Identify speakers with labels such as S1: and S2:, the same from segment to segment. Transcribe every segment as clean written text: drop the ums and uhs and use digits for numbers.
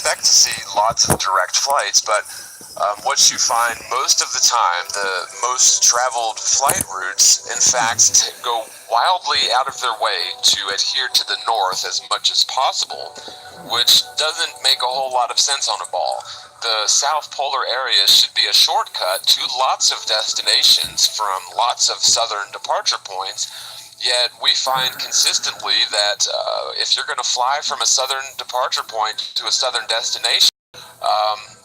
S1: expect to see lots of direct flights, but what you find most of the time, the most traveled flight routes, in fact, go wildly out of their way to adhere to the north as much as possible, which doesn't make a whole lot of sense on a ball. The South Polar area should be a shortcut to lots of destinations from lots of southern departure points, yet we find consistently that if you're going to fly from a southern departure point to a southern destination,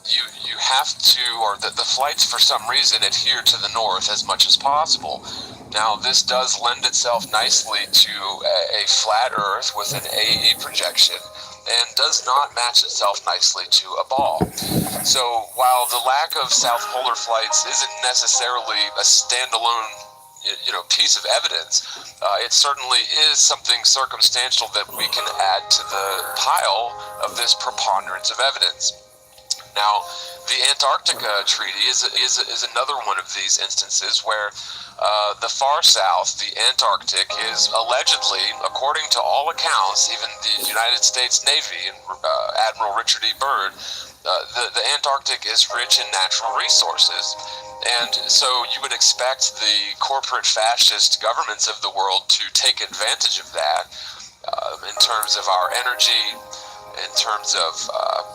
S1: you have to, or the flights for some reason adhere to the north as much as possible. Now, this does lend itself nicely to a flat Earth with an AE projection, and does not match itself nicely to a ball. So while the lack of South Polar flights isn't necessarily a standalone piece of evidence, it certainly is something circumstantial that we can add to the pile of this preponderance of evidence. Now, the Antarctica Treaty is another one of these instances where the far south, the Antarctic, is allegedly, according to all accounts, even the United States Navy and Admiral Richard E. Byrd, the Antarctic is rich in natural resources. And so you would expect the corporate fascist governments of the world to take advantage of that in terms of our energy, in terms of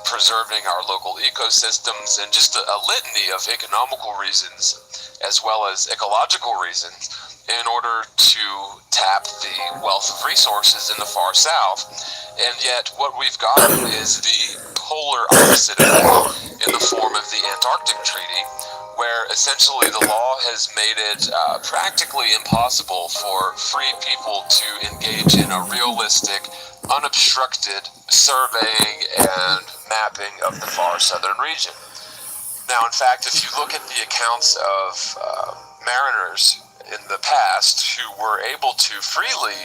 S1: preserving our local ecosystems, and just a litany of economical reasons as well as ecological reasons in order to tap the wealth of resources in the far south. And yet what we've gotten is the polar opposite of that in the form of the Antarctic Treaty, where essentially the law has made it practically impossible for free people to engage in a realistic, unobstructed surveying and mapping of the far southern region. Now, in fact, if you look at the accounts of mariners in the past who were able to freely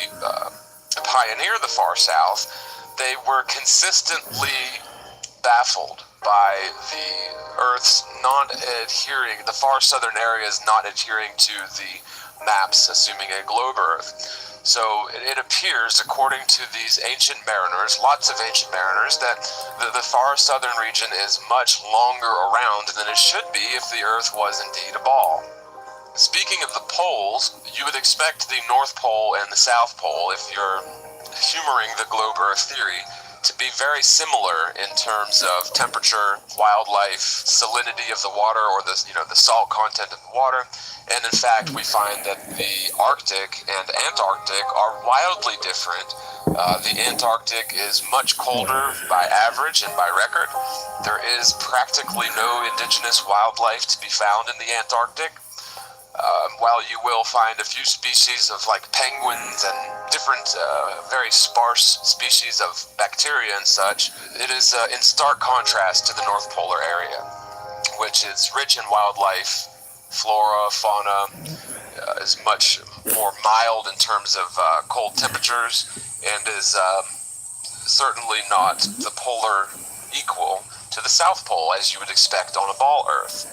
S1: pioneer the far south, they were consistently baffled by the Earth's the far southern areas not adhering to the maps, assuming a globe Earth. So it appears, according to these ancient mariners, lots of ancient mariners, that the far southern region is much longer around than it should be if the Earth was indeed a ball. Speaking of the poles, you would expect the North Pole and the South Pole, if you're humoring the globe Earth theory, to be very similar in terms of temperature, wildlife, salinity of the water, or the salt content of the water. And in fact, we find that the Arctic and Antarctic are wildly different. The Antarctic is much colder by average and by record. There is practically no indigenous wildlife to be found in the Antarctic. While you will find a few species of penguins and different very sparse species of bacteria and such, it is in stark contrast to the North Polar area, which is rich in wildlife, flora, fauna, is much more mild in terms of cold temperatures, and is certainly not the polar equal to the South Pole as you would expect on a ball Earth.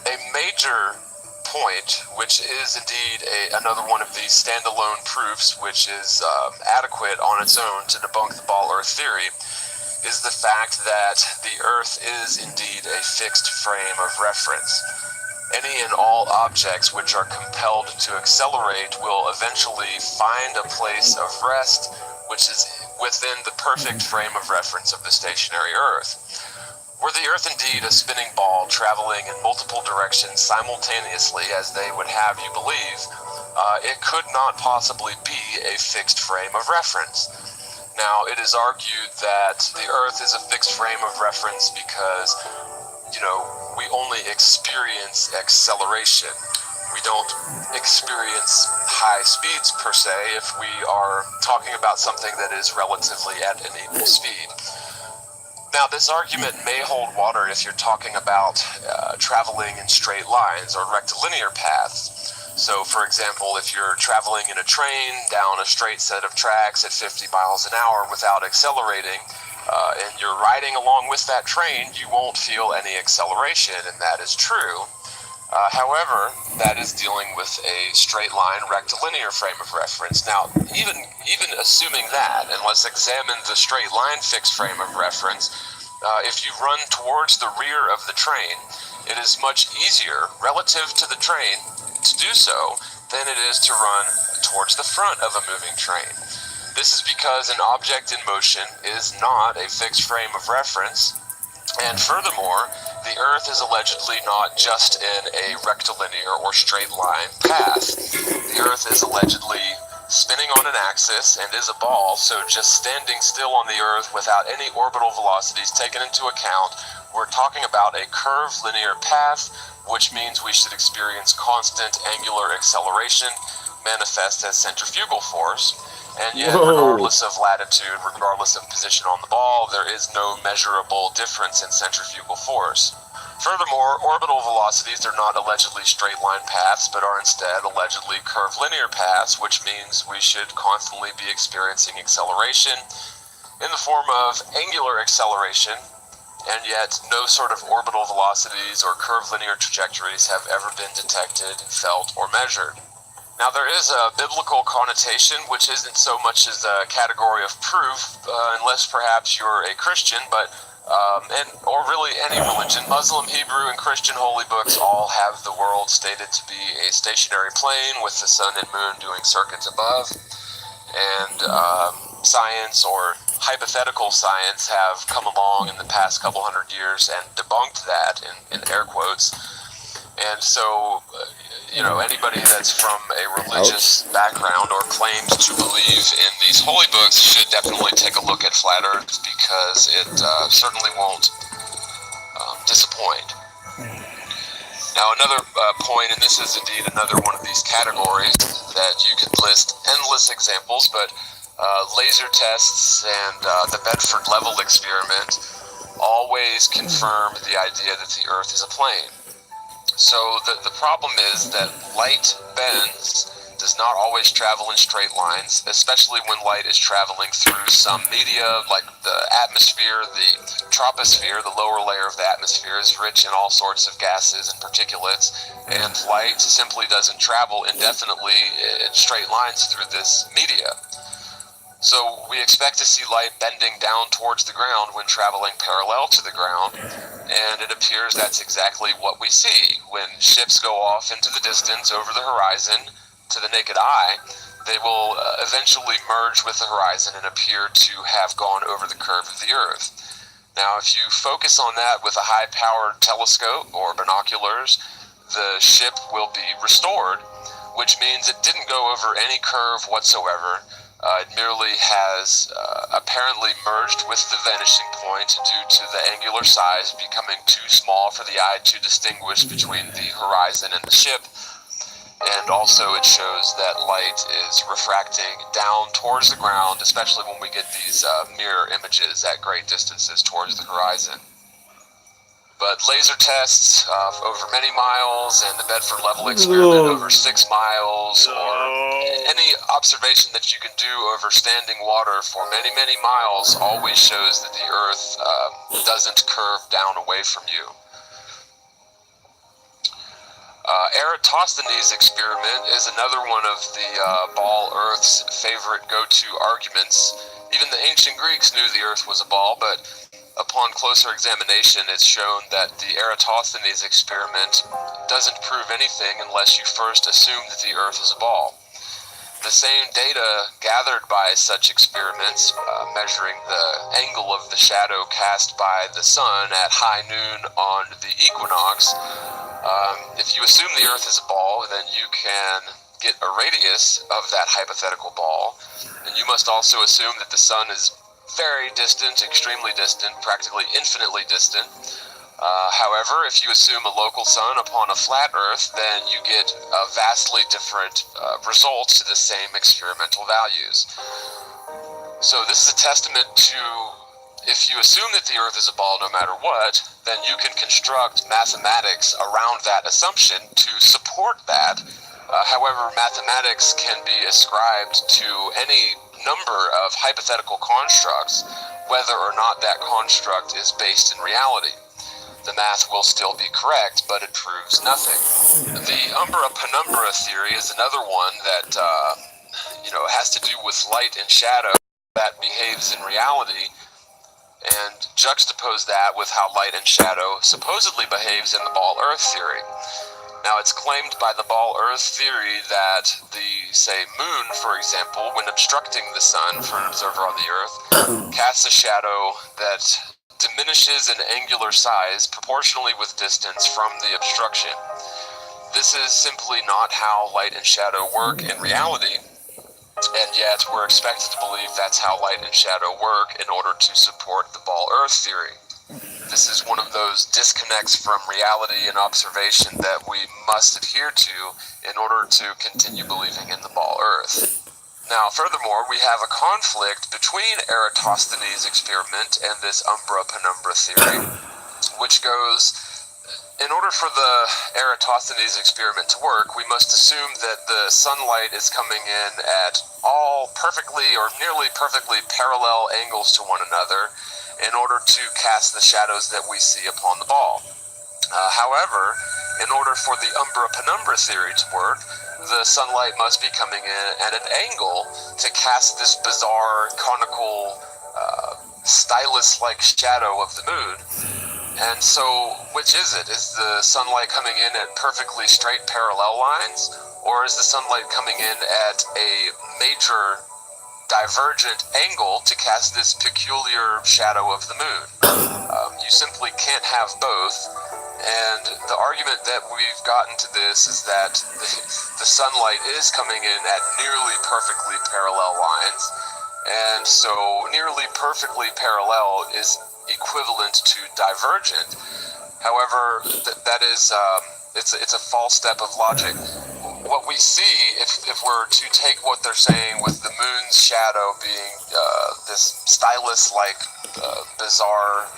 S1: A major point, which is indeed another one of these standalone proofs which is adequate on its own to debunk the ball Earth theory, is the fact that the Earth is indeed a fixed frame of reference. Any and all objects which are compelled to accelerate will eventually find a place of rest which is within the perfect frame of reference of the stationary Earth. Were the Earth indeed a spinning ball traveling in multiple directions simultaneously, as they would have you believe, it could not possibly be a fixed frame of reference. Now, it is argued that the Earth is a fixed frame of reference because, we only experience acceleration. We don't experience high speeds per se if we are talking about something that is relatively at an equal speed. Now, this argument may hold water if you're talking about traveling in straight lines or rectilinear paths. So, for example, if you're traveling in a train down a straight set of tracks at 50 miles an hour without accelerating, and you're riding along with that train, you won't feel any acceleration, and that is true. However, that is dealing with a straight line rectilinear frame of reference. Now, even assuming that, and let's examine the straight line fixed frame of reference, if you run towards the rear of the train, it is much easier relative to the train to do so than it is to run towards the front of a moving train. This is because an object in motion is not a fixed frame of reference, and furthermore, the Earth is allegedly not just in a rectilinear or straight line path. The Earth is allegedly spinning on an axis and is a ball, so just standing still on the Earth without any orbital velocities taken into account, we're talking about a curved linear path, which means we should experience constant angular acceleration, manifest as centrifugal force. And yet, regardless of latitude, regardless of position on the ball, there is no measurable difference in centrifugal force. Furthermore, orbital velocities are not allegedly straight line paths, but are instead allegedly curved linear paths, which means we should constantly be experiencing acceleration in the form of angular acceleration, and yet no sort of orbital velocities or curved linear trajectories have ever been detected, felt, or measured. Now, there is a biblical connotation, which isn't so much as a category of proof, unless perhaps you're a Christian, but or really any religion. Muslim, Hebrew, and Christian holy books all have the world stated to be a stationary plane with the sun and moon doing circuits above, and science or hypothetical science have come along in the past couple hundred years and debunked that, in air quotes. And so, anybody that's from a religious background or claims to believe in these holy books should definitely take a look at Flat Earth, because it certainly won't disappoint. Now, another point, and this is indeed another one of these categories that you could list endless examples, but laser tests and the Bedford Level experiment always confirm the idea that the Earth is a plane. So the problem is that light bends, does not always travel in straight lines, especially when light is traveling through some media like the atmosphere. The troposphere, the lower layer of the atmosphere, is rich in all sorts of gases and particulates, and light simply doesn't travel indefinitely in straight lines through this media. So we expect to see light bending down towards the ground when traveling parallel to the ground, and it appears that's exactly what we see. When ships go off into the distance over the horizon, to the naked eye, they will eventually merge with the horizon and appear to have gone over the curve of the Earth. Now, if you focus on that with a high-powered telescope or binoculars, the ship will be restored, which means it didn't go over any curve whatsoever. It merely has apparently merged with the vanishing point due to the angular size becoming too small for the eye to distinguish between the horizon and the ship. And also it shows that light is refracting down towards the ground, especially when we get these mirror images at great distances towards the horizon. But laser tests over many miles and the Bedford Level experiment over 6 miles, or any observation that you can do over standing water for many, many miles always shows that the Earth doesn't curve down away from you. Eratosthenes' experiment is another one of the ball Earth's favorite go-to arguments. Even the ancient Greeks knew the Earth was a ball, but upon closer examination, it's shown that the Eratosthenes experiment doesn't prove anything unless you first assume that the Earth is a ball. The same data gathered by such experiments, measuring the angle of the shadow cast by the sun at high noon on the equinox, if you assume the Earth is a ball, then you can get a radius of that hypothetical ball, and you must also assume that the sun is very distant, extremely distant, practically infinitely distant. However, if you assume a local sun upon a flat Earth, then you get vastly different results to the same experimental values. So this is a testament to, if you assume that the Earth is a ball no matter what, then you can construct mathematics around that assumption to support that. However, mathematics can be ascribed to any number of hypothetical constructs, whether or not that construct is based in reality. The math will still be correct, but it proves nothing. The umbra-penumbra theory is another one that has to do with light and shadow that behaves in reality. and juxtapose that with how light and shadow supposedly behaves in the ball-Earth theory. Now, it's claimed by the ball-Earth theory that the, say, moon, for example, when obstructing the sun for an observer on the Earth, casts a shadow that diminishes in angular size proportionally with distance from the obstruction. This is simply not how light and shadow work in reality, and yet we're expected to believe that's how light and shadow work in order to support the ball-Earth theory. This is one of those disconnects from reality and observation that we must adhere to in order to continue believing in the ball-Earth. Now, furthermore, we have a conflict between Eratosthenes' experiment and this umbra-penumbra theory, which goes, in order for the Eratosthenes experiment to work, we must assume that the sunlight is coming in at all perfectly or nearly perfectly parallel angles to one another in order to cast the shadows that we see upon the ball. However, in order for the umbra-penumbra theory to work, the sunlight must be coming in at an angle to cast this bizarre, conical, stylus-like shadow of the moon. And so, which is it? Is the sunlight coming in at perfectly straight parallel lines, or is the sunlight coming in at a major divergent angle to cast this peculiar shadow of the moon? You simply can't have both. And the argument that we've gotten to this is that the sunlight is coming in at nearly perfectly parallel lines, and so nearly perfectly parallel is equivalent to divergent. However, that is it's a false step of logic. What we see, if we're to take what they're saying with the moon's shadow being this stylus-like bizarre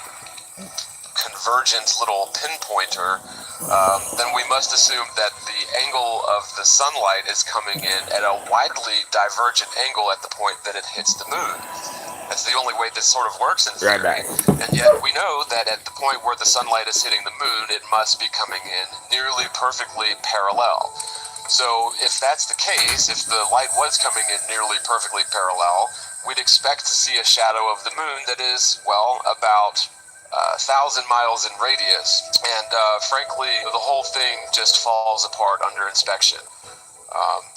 S1: convergent little pinpointer, then we must assume that the angle of the sunlight is coming in at a widely divergent angle at the point that it hits the moon. That's the only way this sort of works in theory.
S2: Right.
S1: And yet we know that at the point where the sunlight is hitting the moon, it must be coming in nearly perfectly parallel. So if that's the case, if the light was coming in nearly perfectly parallel, we'd expect to see a shadow of the moon that is, well, about 1,000 miles in radius, and frankly, the whole thing just falls apart under inspection.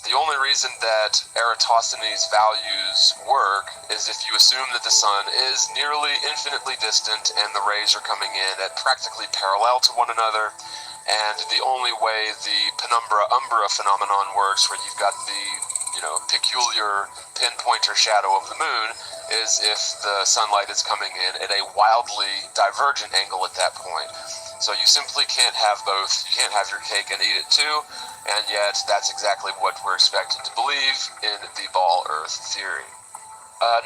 S1: The only reason that Eratosthenes' values work is if you assume that the sun is nearly infinitely distant and the rays are coming in at practically parallel to one another, and the only way the penumbra-umbra phenomenon works, where you've got the peculiar pinpointer shadow of the moon, is if the sunlight is coming in at a wildly divergent angle at that point. So you simply can't have both. You can't have your cake and eat it too, and yet that's exactly what we're expected to believe in the ball-Earth theory.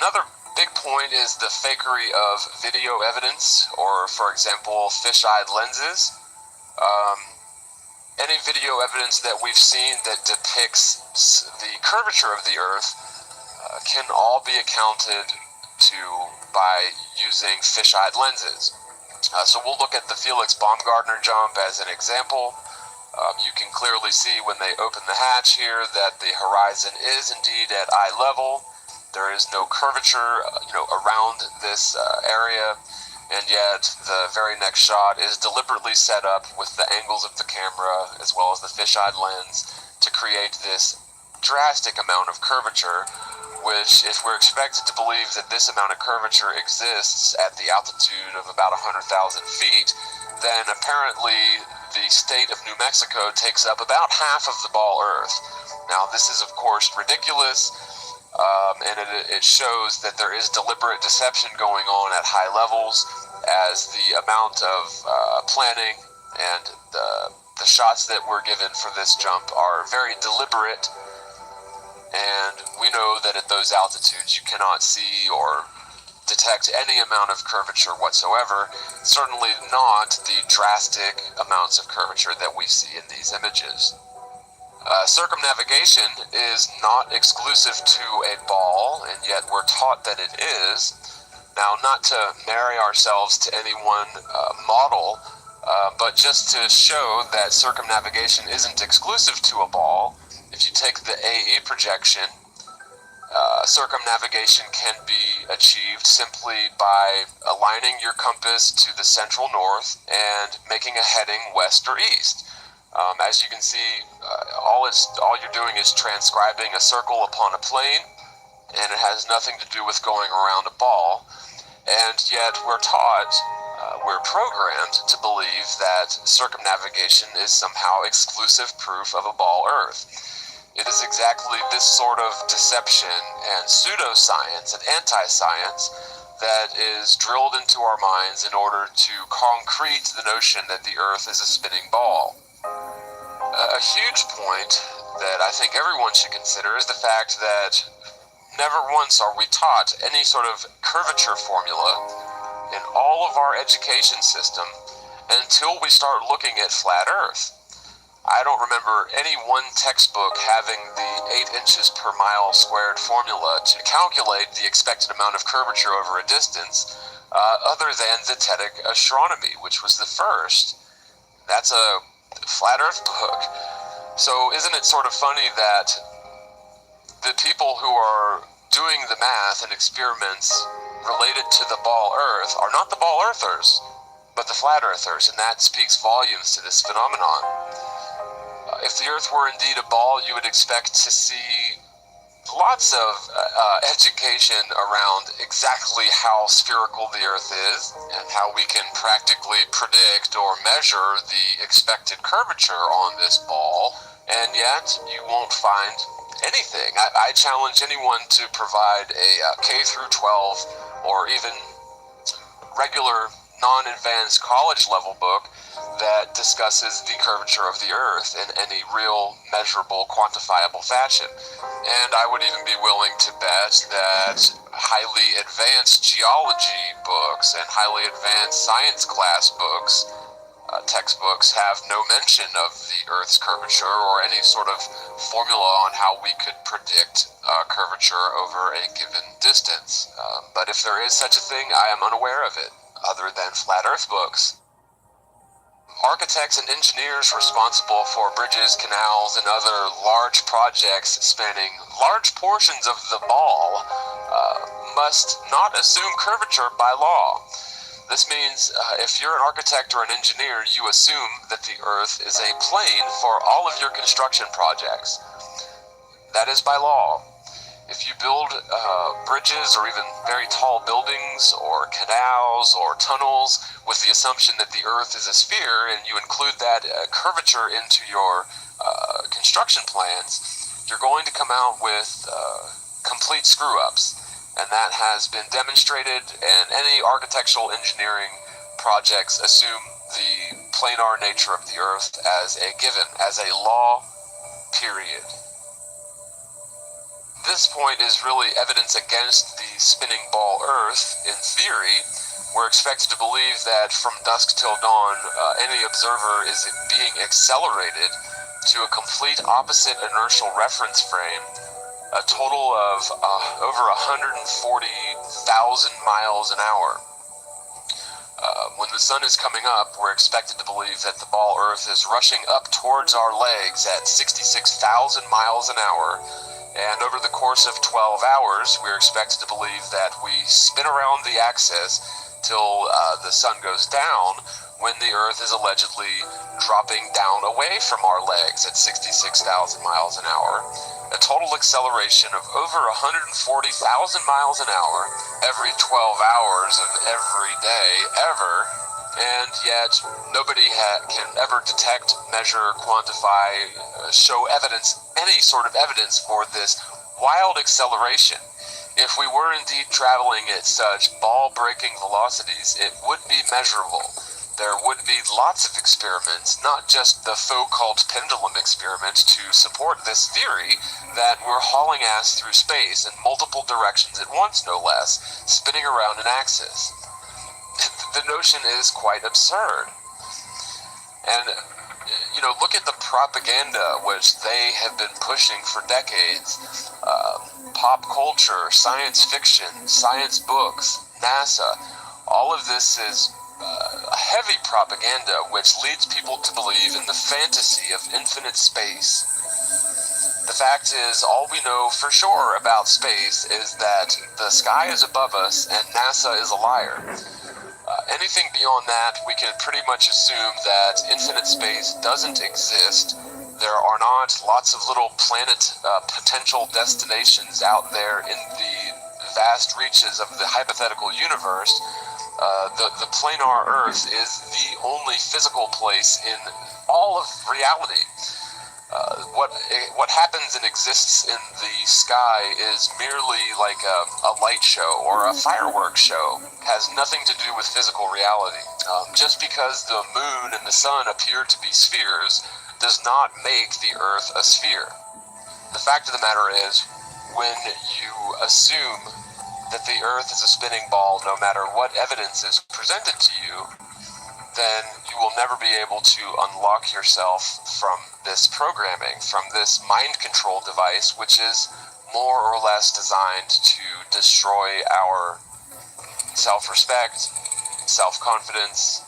S1: Another big point is the fakery of video evidence, or, for example, fisheye lenses. Any video evidence that we've seen that depicts the curvature of the Earth can all be accounted to by using fisheye lenses. So we'll look at the Felix Baumgartner jump as an example. You can clearly see when they open the hatch here that the horizon is indeed at eye level. There is no curvature, around this area. And yet, the very next shot is deliberately set up with the angles of the camera as well as the fisheye lens to create this drastic amount of curvature, which, if we're expected to believe that this amount of curvature exists at the altitude of about 100,000 feet, then apparently the state of New Mexico takes up about half of the ball Earth. Now, this is, of course, ridiculous. And it shows that there is deliberate deception going on at high levels, as the amount of planning and the shots that were given for this jump are very deliberate, and we know that at those altitudes you cannot see or detect any amount of curvature whatsoever, certainly not the drastic amounts of curvature that we see in these images. Circumnavigation is not exclusive to a ball, and yet we're taught that it is. Now, not to marry ourselves to any one model, but just to show that circumnavigation isn't exclusive to a ball. If you take the AE projection, circumnavigation can be achieved simply by aligning your compass to the central north and making a heading west or east. As you can see, all you're doing is transcribing a circle upon a plane, and it has nothing to do with going around a ball. And yet we're programmed to believe that circumnavigation is somehow exclusive proof of a ball Earth. It is exactly this sort of deception and pseudoscience and anti-science that is drilled into our minds in order to concrete the notion that the Earth is a spinning ball. A huge point that I think everyone should consider is the fact that never once are we taught any sort of curvature formula in all of our education system until we start looking at flat Earth. I don't remember any one textbook having the 8 inches per mile squared formula to calculate the expected amount of curvature over a distance, other than Zetetic Astronomy, which was the first. That's a flat Earth book. So isn't it sort of funny that the people who are doing the math and experiments related to the ball Earth are not the ball Earthers, but the flat Earthers, and that speaks volumes to this phenomenon. If the Earth were indeed a ball, you would expect to see lots of education around exactly how spherical the Earth is and how we can practically predict or measure the expected curvature on this ball, and yet you won't find anything. I challenge anyone to provide a K through 12 or even regular non-advanced college level book that discusses the curvature of the Earth in any real, measurable, quantifiable fashion. And I would even be willing to bet that highly advanced geology books and highly advanced science class books, textbooks, have no mention of the Earth's curvature or any sort of formula on how we could predict curvature over a given distance. But if there is such a thing, I am unaware of it, other than flat Earth books. Architects and engineers responsible for bridges, canals, and other large projects spanning large portions of the ball must not assume curvature by law. This means if you're an architect or an engineer, you assume that the Earth is a plane for all of your construction projects. That is by law. If you build bridges or even very tall buildings or canals or tunnels with the assumption that the Earth is a sphere, and you include that curvature into your construction plans, you're going to come out with complete screw-ups. And that has been demonstrated, and any architectural engineering projects assume the planar nature of the Earth as a given, as a law, period. This point is really evidence against the spinning ball Earth. In theory, we're expected to believe that from dusk till dawn, any observer is being accelerated to a complete opposite inertial reference frame, a total of over 140,000 miles an hour. When the sun is coming up, we're expected to believe that the ball Earth is rushing up towards our legs at 66,000 miles an hour. And over the course of 12 hours, we're expected to believe that we spin around the axis till the sun goes down, when the Earth is allegedly dropping down away from our legs at 66,000 miles an hour. A total acceleration of over 140,000 miles an hour every 12 hours of every day, ever. And yet, nobody can ever detect, measure, quantify, show evidence, any sort of evidence for this wild acceleration. If we were indeed traveling at such ball-breaking velocities, it would be measurable. There would be lots of experiments, not just the so-called pendulum experiment, to support this theory that we're hauling ass through space in multiple directions at once, no less, spinning around an axis. The notion is quite absurd. And, look at the propaganda which they have been pushing for decades. Pop culture, science fiction, science books, NASA. All of this is heavy propaganda which leads people to believe in the fantasy of infinite space. The fact is, all we know for sure about space is that the sky is above us and NASA is a liar. Anything beyond that, we can pretty much assume that infinite space doesn't exist. There are not lots of little planet potential destinations out there in the vast reaches of the hypothetical universe. The planar Earth is the only physical place in all of reality. What happens and exists in the sky is merely like a light show or a fireworks show. It has nothing to do with physical reality. Just because the moon and the sun appear to be spheres does not make the Earth a sphere. The fact of the matter is, when you assume that the Earth is a spinning ball, no matter what evidence is presented to you, then you will never be able to unlock yourself from this programming, from this mind control device, which is more or less designed to destroy our self-respect, self-confidence.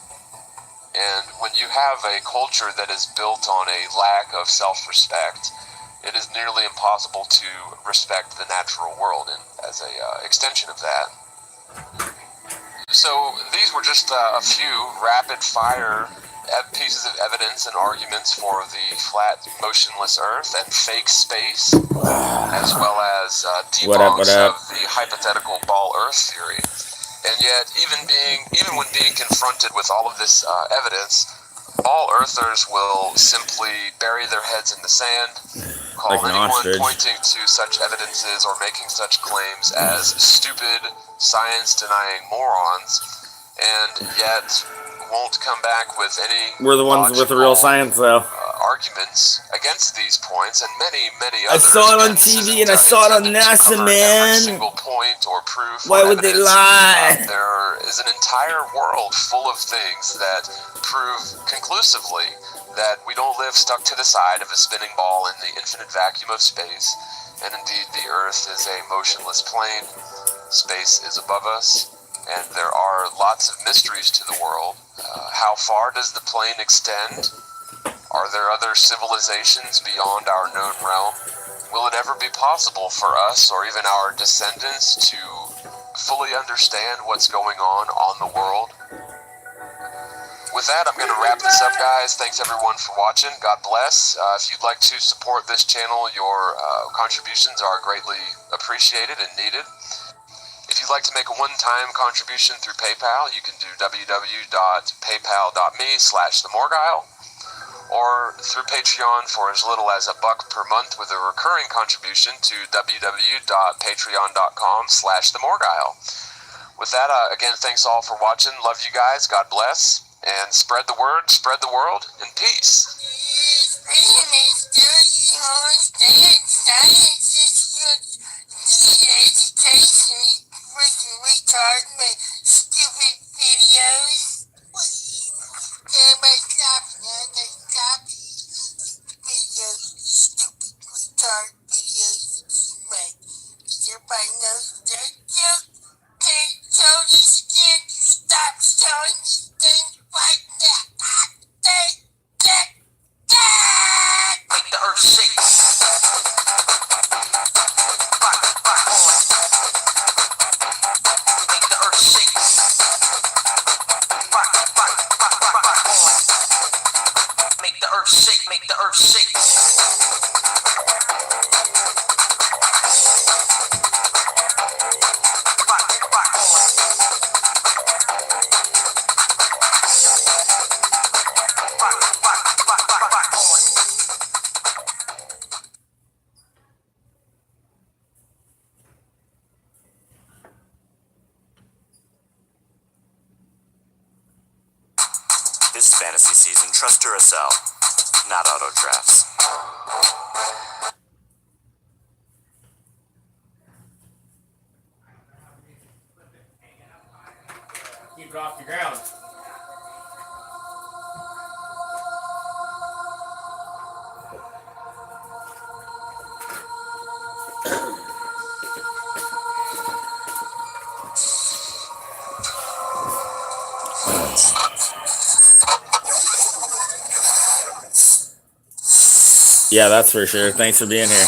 S1: And when you have a culture that is built on a lack of self-respect, it is nearly impossible to respect the natural world as a extension of that. So these were just a few rapid-fire pieces of evidence and arguments for the flat, motionless Earth and fake space, as well as debunks of the hypothetical ball Earth theory. And yet, even when being confronted with all of this evidence, all Earthers will simply bury their heads in the sand, call
S2: like
S1: anyone
S2: ostrich
S1: pointing to such evidences or making such claims as stupid, science-denying morons, and yet won't come back with any
S2: We're the ones with the real science, though.
S1: Arguments against these points, and many others.
S2: I saw it on TV and I saw it on NASA, man.
S1: Every single point or proof.
S2: Why would they lie?
S1: There is an entire world full of things that prove conclusively that we don't live stuck to the side of a spinning ball in the infinite vacuum of space, and indeed the Earth is a motionless plane. Space is above us, and there are lots of mysteries to the world. How far does the plane extend? Are there other civilizations beyond our known realm? Will it ever be possible for us, or even our descendants, to fully understand what's going on the world? With that, I'm going to wrap this up, guys. Thanks, everyone, for watching. God bless. If you'd like to support this channel, your contributions are greatly appreciated and needed. If you'd like to make a one-time contribution through PayPal, you can do www.paypal.me/themorguile, or through Patreon for as little as $1 per month with a recurring contribution to www.patreon.com/themorguile. With that, again, thanks all for watching. Love you guys. God bless. And spread the word, spread the world, and peace.
S3: Make the earth shake. This fantasy season, trust Duracell, not auto drafts.
S2: Keep it off the ground. Yeah, that's for sure. Thanks for being here.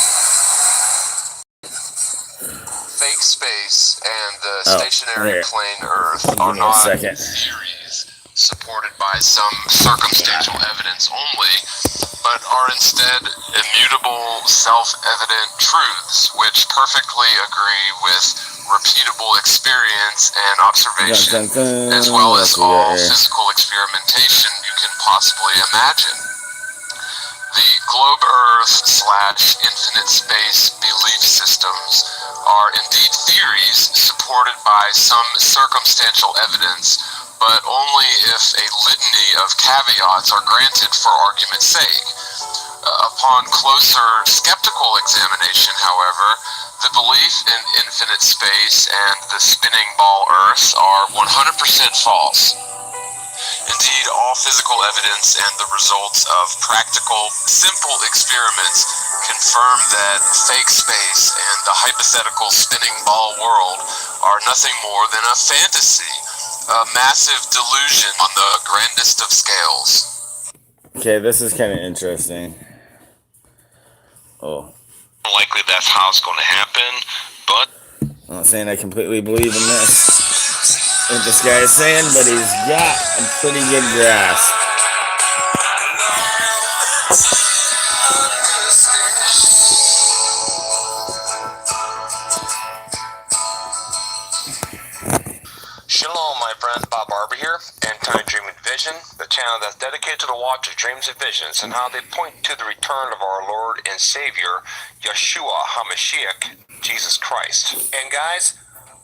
S1: Fake space and the
S2: Oh,
S1: stationary
S2: here.
S1: plane Earth
S2: Give
S1: are
S2: me a
S1: not
S2: second.
S1: theories supported by some circumstantial evidence only, but are instead immutable, self-evident truths which perfectly agree with repeatable experience and observation, as well as all physical experimentation you can possibly imagine. The globe Earth / infinite space belief systems are indeed theories supported by some circumstantial evidence, but only if a litany of caveats are granted for argument's sake. Upon closer skeptical examination, however, the belief in infinite space and the spinning ball Earth are 100% false. Indeed, all physical evidence and the results of practical, simple experiments confirm that fake space and the hypothetical spinning ball world are nothing more than a fantasy, a massive delusion on the grandest of scales.
S2: Okay, this is kind of interesting. Oh.
S1: Likely that's how it's going to happen, but
S2: I'm not saying I completely believe in this. What this guy is saying, but he's got a pretty good grasp.
S1: Shalom, my friend, Bob Barber here, End-Time Dreaming Vision, the channel that's dedicated to the watch of dreams and visions and how they point to the return of our Lord and Savior, Yeshua HaMashiach, Jesus Christ. And guys,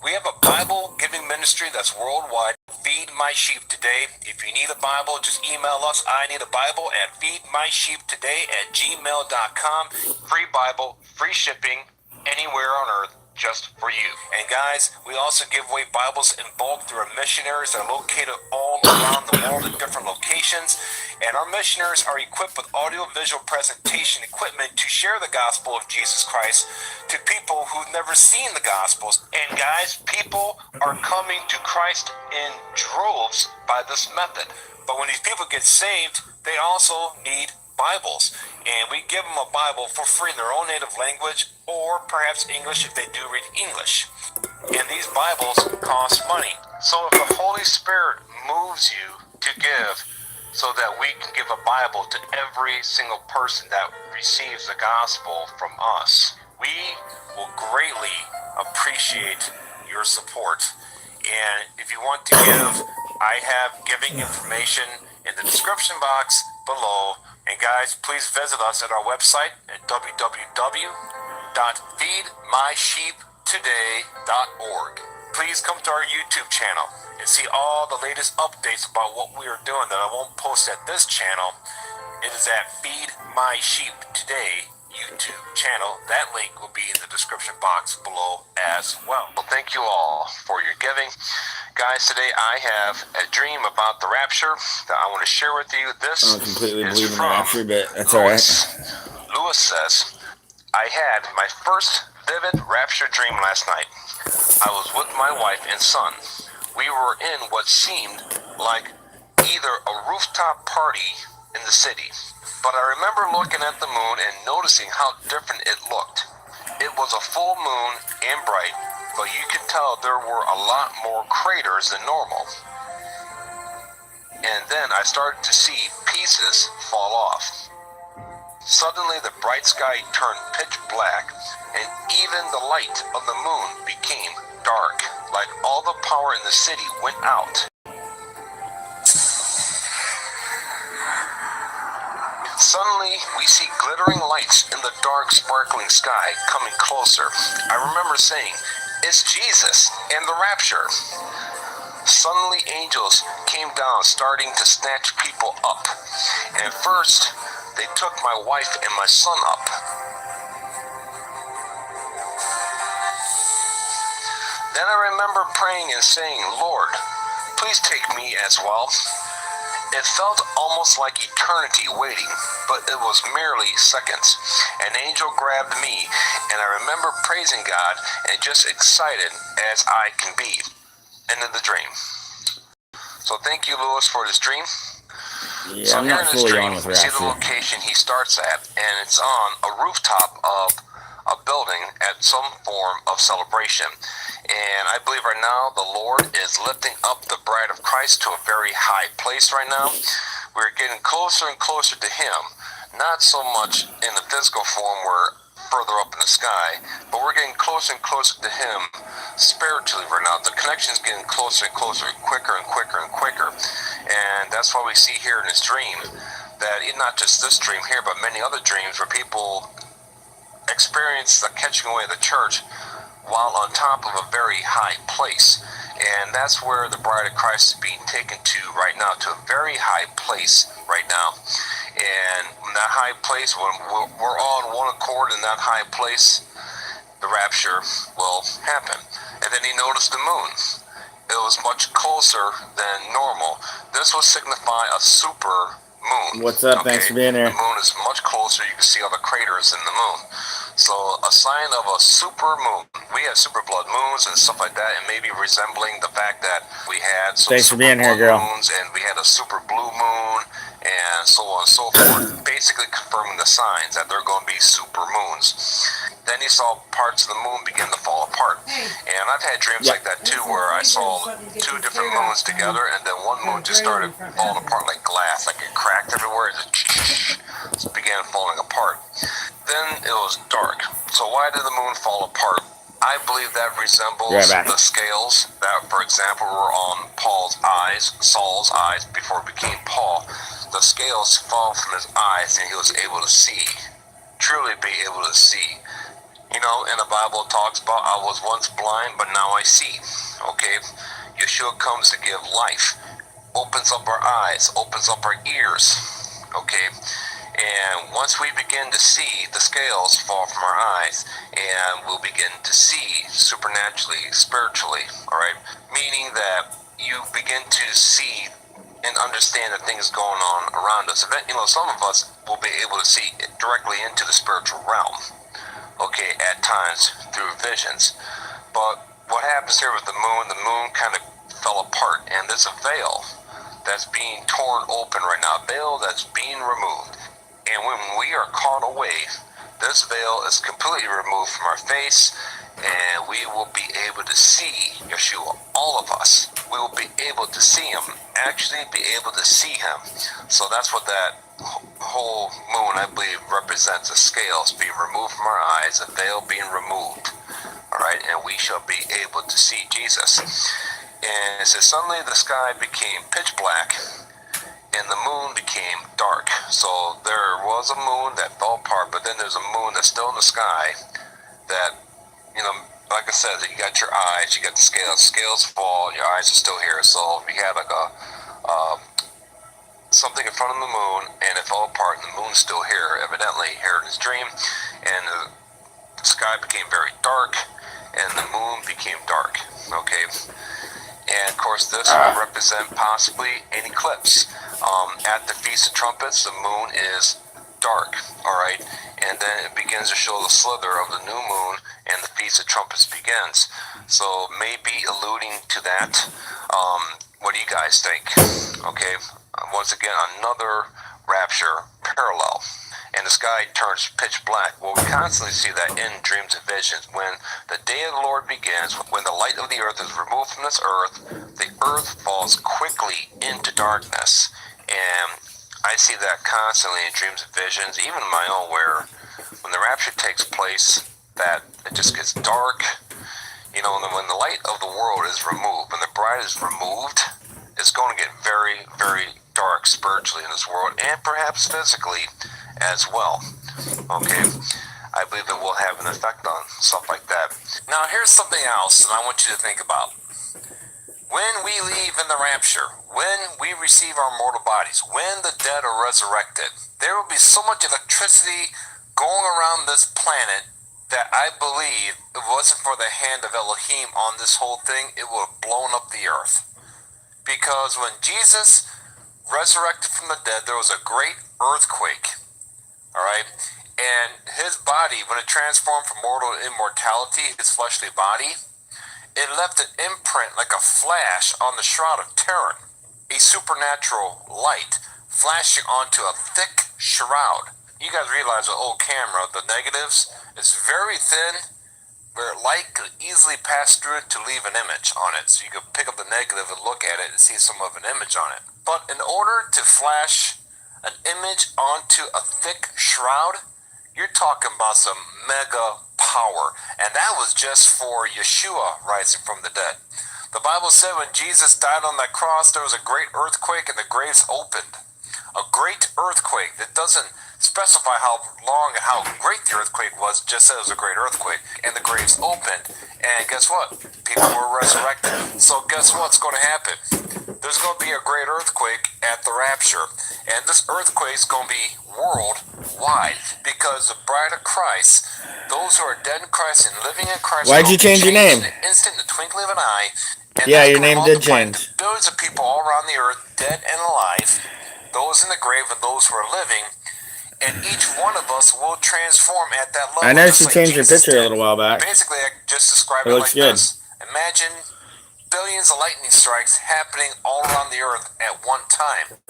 S1: we have a Bible giving ministry that's worldwide. Feed My Sheep Today. If you need a Bible, just email us. I need a Bible at feedmysheeptoday@gmail.com. Free Bible, free shipping, anywhere on earth, just for you. And guys, we also give away Bibles in bulk through our missionaries that are located all around the world in different locations. And our missionaries are equipped with audio-visual presentation equipment to share the gospel of Jesus Christ to people who've never seen the gospels. And guys, people are coming to Christ in droves by this method. But when these people get saved, they also need Bibles, and we give them a Bible for free in their own native language, or perhaps English if they do read English. And these Bibles cost money. So if the Holy Spirit moves you to give so that we can give a Bible to every single person that receives the gospel from us, we will greatly appreciate your support. And if you want to give, I have giving information in the description box below. And guys, please visit us at our website at www.feedmysheeptoday.org. Please come to our YouTube channel and see all the latest updates about what we are doing that I won't post at this channel. It is at Feed My Sheep Today YouTube channel. That link will be in the description box below as well. Well, thank you all for your giving. Guys, today I have a dream about the rapture that I want to share with you. This
S2: I don't completely
S1: is
S2: believe in the
S1: from
S2: rapture, but that's alright.
S1: Lewis says, I had my first vivid rapture dream last night. I was with my wife and son. We were in what seemed like either a rooftop party in the city, but I remember looking at the moon and noticing how different it looked. It was a full moon and bright, but you could tell there were a lot more craters than normal. And then I started to see pieces fall off. Suddenly the bright sky turned pitch black, and even the light of the moon became dark, like all the power in the city went out. Suddenly, we see glittering lights in the dark, sparkling sky coming closer. I remember saying, "It's Jesus and the rapture." Suddenly, angels came down, starting to snatch people up. And first, they took my wife and my son up. Then I remember praying and saying, "Lord, please take me as well." It felt almost like eternity waiting, but it was merely seconds. An angel grabbed me, and I remember praising God and just excited as I can be. End of the dream. So thank you, Lewis, for this dream.
S2: Yeah,
S1: So
S2: I'm
S1: here
S2: not
S1: in this
S2: fully
S1: dream,
S2: on with
S1: we see the
S2: Rapture.
S1: location he starts at, and it's on a rooftop of a building at some form of celebration. And I believe right now the Lord is lifting up the bride of Christ to a very high place right now. We're getting closer and closer to him, not so much in the physical form where further up in the sky, but we're getting closer and closer to him spiritually right now. The connection is getting closer and closer, quicker and quicker and quicker. And that's why we see here in this dream that not just this dream here, but many other dreams where people experience the catching away of the church while on top of a very high place. And that's where the bride of Christ is being taken to right now, to a very high place right now. And in that high place, when we're all in one accord in that high place, the rapture will happen. And then he noticed the moon. It was much closer than normal. This will signify a super moon.
S2: What's up? Thanks for being here.
S1: The moon is much closer. You can see all the craters in the moon. So a sign of a super moon. We have super blood moons and stuff like that, and maybe resembling the fact that we had some
S2: Thanks for
S1: super
S2: being here,
S1: blood
S2: girl.
S1: moons, and we had a super blue moon, and so on and so forth, basically confirming the signs that they're going to be super moons. Then he saw parts of the moon begin to fall apart. And I've had dreams like that too, where I saw two different moons together, and then one moon just started falling apart like glass, like it cracked everywhere. It just began falling apart. Then it was dark. So why did the moon fall apart? I believe that resembles the scales that, for example, were on Paul's eyes, Saul's eyes, before he became Paul. The scales fall from his eyes, and he was able to see, truly be able to see. You know, in the Bible it talks about, I was once blind, but now I see. Okay? Yeshua comes to give life, opens up our eyes, opens up our ears. Okay? And once we begin to see, the scales fall from our eyes, and we'll begin to see supernaturally, spiritually, all right? Meaning that you begin to see and understand the things going on around us. You know, some of us will be able to see directly into the spiritual realm, okay, at times through visions. But what happens here with the moon kind of fell apart, and there's a veil that's being torn open right now, a veil that's being removed. And when we are caught away, this veil is completely removed from our face, and we will be able to see Yeshua, all of us. We will be able to see him, actually be able to see him. So that's what that whole moon, I believe, represents. The scales being removed from our eyes, a veil being removed. All right, and we shall be able to see Jesus. And it says, suddenly the sky became pitch black, and the moon became dark. So there was a moon that fell apart, but then there's a moon that's still in the sky that, you know, like I said, you got your eyes, you got the scales. Scales fall, your eyes are still here. So if you had like something in front of the moon and it fell apart and the moon's still here, evidently here in his dream, and the sky became very dark and the moon became dark. Okay. And of course, this will represent possibly an eclipse. At the Feast of Trumpets, the moon is dark, all right? And then it begins to show the slither of the new moon, and the Feast of Trumpets begins. So maybe alluding to that. What do you guys think? Okay, once again, another rapture parallel. And the sky turns pitch black. Well, we constantly see that in dreams and visions. When the day of the Lord begins, when the light of the earth is removed from this earth, the earth falls quickly into darkness. And I see that constantly in dreams and visions, even in my own, where when the rapture takes place, that it just gets dark. You know, when the light of the world is removed, when the bride is removed, it's going to get very, very dark spiritually in this world, and perhaps physically as well. Okay, I believe it will have an effect on stuff like that. Now, here's something else that I want you to think about. When we leave in the rapture, when we receive our mortal bodies, when the dead are resurrected, there will be so much electricity going around this planet that I believe if it wasn't for the hand of Elohim on this whole thing, it would have blown up the earth. Because when Jesus resurrected from the dead, there was a great earthquake. All right, and his body, when it transformed from mortal to immortality, his fleshly body, it left an imprint like a flash on the shroud of Turin, a supernatural light
S4: flashing onto a thick shroud. You guys realize the old camera, the negatives, is very thin, where light could easily pass through it to leave an image on it. So you could pick up the negative and look at it and see some of an image on it. But in order to flash an image onto a thick shroud, you're talking about some mega power. And that was just for Yeshua rising from the dead. The Bible said when Jesus died on that cross, there was a great earthquake and the graves opened. A great earthquake that doesn't specify how long and how great the earthquake was, just said it was a great earthquake, and the graves opened. And guess what? People were resurrected. So guess what's going to happen? There's going to be a great earthquake at the rapture. And this earthquake is going to be worldwide, because the bride of Christ, those who are dead in Christ and living in Christ,
S2: Why'd you change your name?
S4: in an instant, in the twinkling of an eye. And
S2: Yeah,
S4: that's
S2: your
S4: gonna
S2: name did
S4: multiply
S2: change.
S4: to billions of people all around the earth, dead and alive, those in the grave and those who are living. And each one of us will transform at that level.
S2: I noticed
S4: just
S2: you
S4: like
S2: changed your
S4: Jesus
S2: picture a
S4: did.
S2: little while back.
S4: Basically, I just described
S2: It
S4: it
S2: looks
S4: like
S2: good.
S4: this. Imagine billions of lightning strikes happening all around the earth at one time.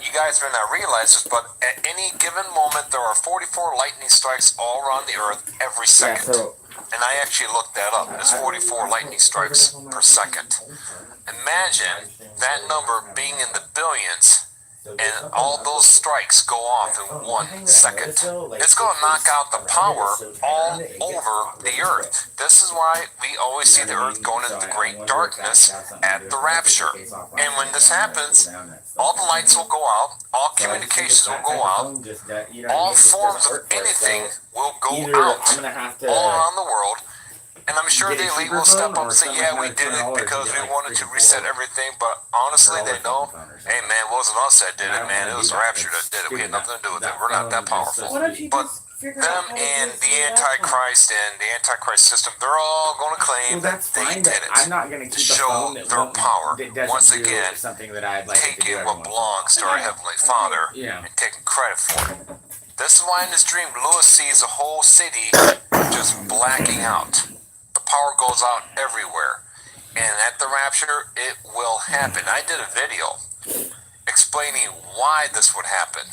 S4: You guys may not realize this, but at any given moment, there are 44 lightning strikes all around the earth every second. And I actually looked that up. There's 44 lightning strikes per second. Imagine that number being in the billions, and all those strikes go off in 1 second. It's going to knock out the power all over the earth. This is why we always see the earth going into the great darkness at the rapture. And when this happens, all the lights will go out, all communications will go out, all forms of anything will go out all around the world. And I'm sure the elite will step up and say, yeah, we did it because we wanted to reset everything. But honestly, they know, hey, man, it wasn't us that did it, man. It was the rapture that did it. We had nothing to do with it. We're not that powerful. But them and the Antichrist and the Antichrist system, they're all going to claim that they did it.
S2: I'm not gonna
S4: to show their power. Once again, taking what belongs to our Heavenly Father and taking credit for it. This is why in this dream, Lewis sees a whole city just blacking out. The power goes out everywhere. And at the rapture, it will happen. I did a video explaining why this would happen.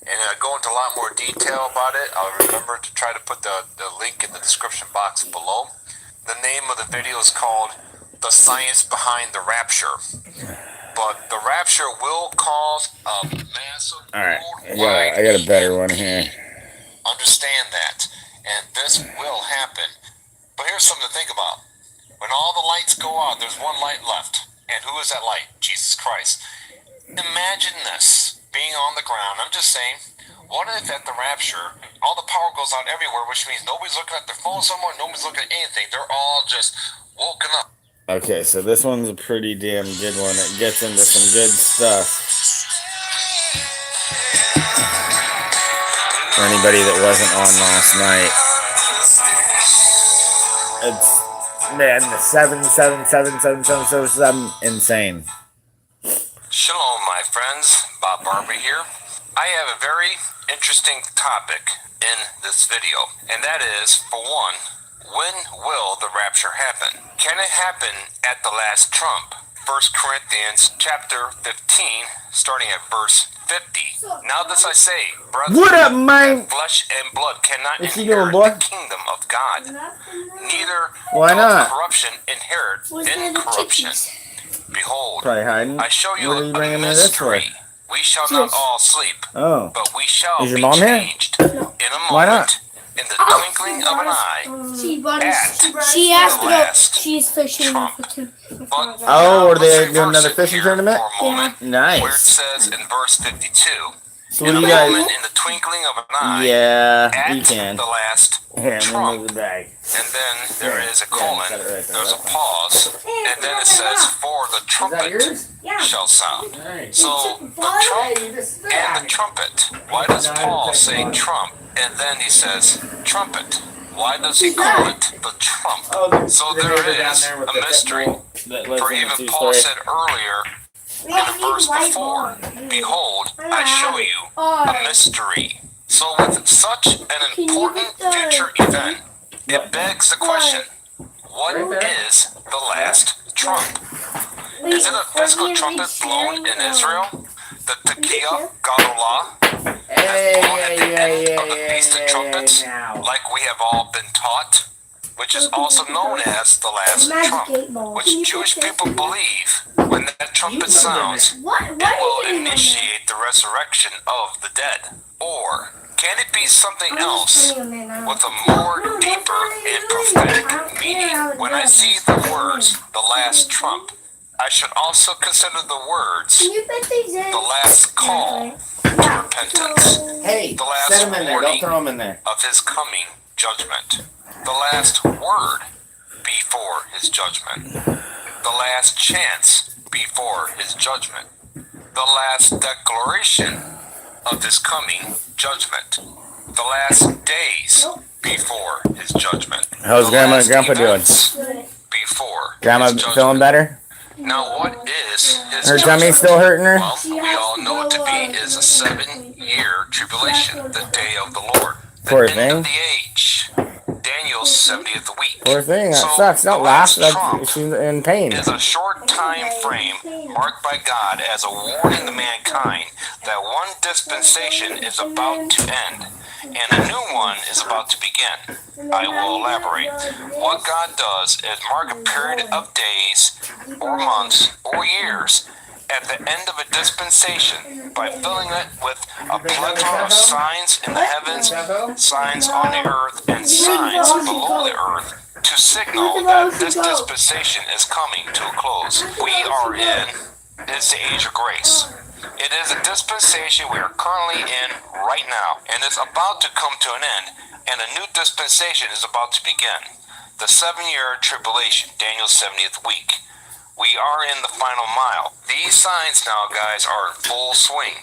S4: And I go into a lot more detail about it. I'll remember to try to put the link in the description box below. The name of the video is called The Science Behind the Rapture. But the rapture will cause a massive
S2: Alright,
S4: worldwide
S2: I got a better one here.
S4: Understand that. And this will happen. But here's something to think about. When all the lights go out, there's one light left. And who is that light? Jesus Christ. Imagine this, being on the ground. I'm just saying, what if at the rapture, all the power goes out everywhere, which means nobody's looking at their phone somewhere, nobody's looking at anything. They're all just woken up.
S2: Okay, so this one's a pretty damn good one. It gets into some good stuff. For anybody that wasn't on last night. It's, man, the 7777777, insane.
S4: Shalom, my friends. Bob Barber here. I have a very interesting topic in this video, and that is, for one, when will the rapture happen? Can it happen at the last trump? 1 Corinthians chapter 15, starting at verse 50. Now this I say, brethren,
S2: What up, man?
S4: that flesh and blood cannot
S2: What you doing,
S4: inherit
S2: boy?
S4: the kingdom of God. Neither
S2: Why
S4: doth
S2: not?
S4: corruption inherit incorruption. Behold,
S2: Probably hiding.
S4: I show you
S2: What are you
S4: a
S2: bringing me this for?
S4: mystery. We shall not all sleep,
S2: Oh.
S4: but we shall
S2: Is your
S4: be
S2: mom here?
S4: changed in a moment,
S2: Why not?
S4: in the twinkling of an eye,
S5: She asked
S4: the
S5: to go.
S4: last
S5: She's fishing
S4: trump.
S5: for two.
S4: But
S2: Oh, are they
S4: let's
S2: doing
S4: reverse
S2: another
S4: it
S2: fishing
S4: here
S2: tournament?
S4: for a moment, where it
S2: Nice.
S4: says in verse 52,
S2: So
S4: in
S2: what
S4: a
S2: do you guys...
S4: moment, in the twinkling of an eye,
S2: Yeah, you
S4: at
S2: can.
S4: the last
S2: Here, let me
S4: trump.
S2: move the bag.
S4: And then there is a
S2: Yeah,
S4: colon,
S2: set it right there.
S4: there's a
S2: That's fine.
S4: pause, and then it says, for the
S2: Is that
S4: trumpet
S2: yours?
S4: shall sound.
S2: Alright.
S4: So the trump and the trumpet. Why does Paul say trump and then he says trumpet? Why does he call it the trump? So there is a mystery. For even Paul said earlier in the verse before, behold, I show you a mystery. So with such an important future event, it begs the question, what is the last trump? Is it a physical trumpet blown in Israel? the Tekiah Gadolah, like we have all been taught, which is also known as the last trump, which Jewish people believe when that trumpet sounds, it will initiate the resurrection of the dead. Or can it be something else with a more deeper and prophetic meaning? When I see the words, the last trump, I should also consider the words, the last call to repentance,
S2: Hey,
S4: the last
S2: set him in there. Don't
S4: warning
S2: throw him in there.
S4: of his coming judgment, the last word before his judgment, the last chance before his judgment, the last declaration of his coming judgment, the last days before his judgment.
S2: How's
S4: the
S2: Grandma
S4: last
S2: and Grandpa doing?
S4: events Before
S2: Grandma
S4: his judgment.
S2: feeling better?
S4: Now, what is his
S2: Her
S4: judgment?
S2: tummy's still hurting her?
S4: Well, we all know it to be is a 7-year tribulation, the day of the Lord, the
S2: Poor
S4: end
S2: thing.
S4: of the age, Daniel's 70th week.
S2: Poor thing. That
S4: So,
S2: sucks.
S4: the
S2: Don't laugh.
S4: last trump
S2: She's in pain.
S4: is a short time frame marked by God as a warning to mankind that one dispensation is about to end and a new one is about to begin. I will elaborate. What God does is mark a period of days or months or years at the end of a dispensation by filling it with a plethora of signs in the heavens, signs on the earth, and signs below the earth to signal that this dispensation is coming to a close. We are in is the age of grace. It is a dispensation we are currently in right now, and it's about to come to an end, and a new dispensation is about to begin. The 7-year tribulation, Daniel's 70th week. We are in the final mile. These signs now, guys, are in full swing.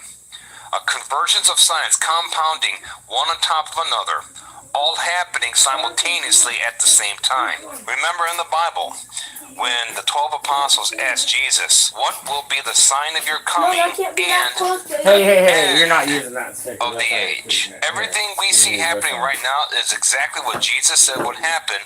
S4: A convergence of signs compounding one on top of another, all happening simultaneously at the same time. Remember in the Bible, when the 12 apostles asked Jesus, what will be the sign of your coming and
S2: Hey, you're not using that sticker.
S4: of the age? Everything we see happening right now is exactly what Jesus said would happen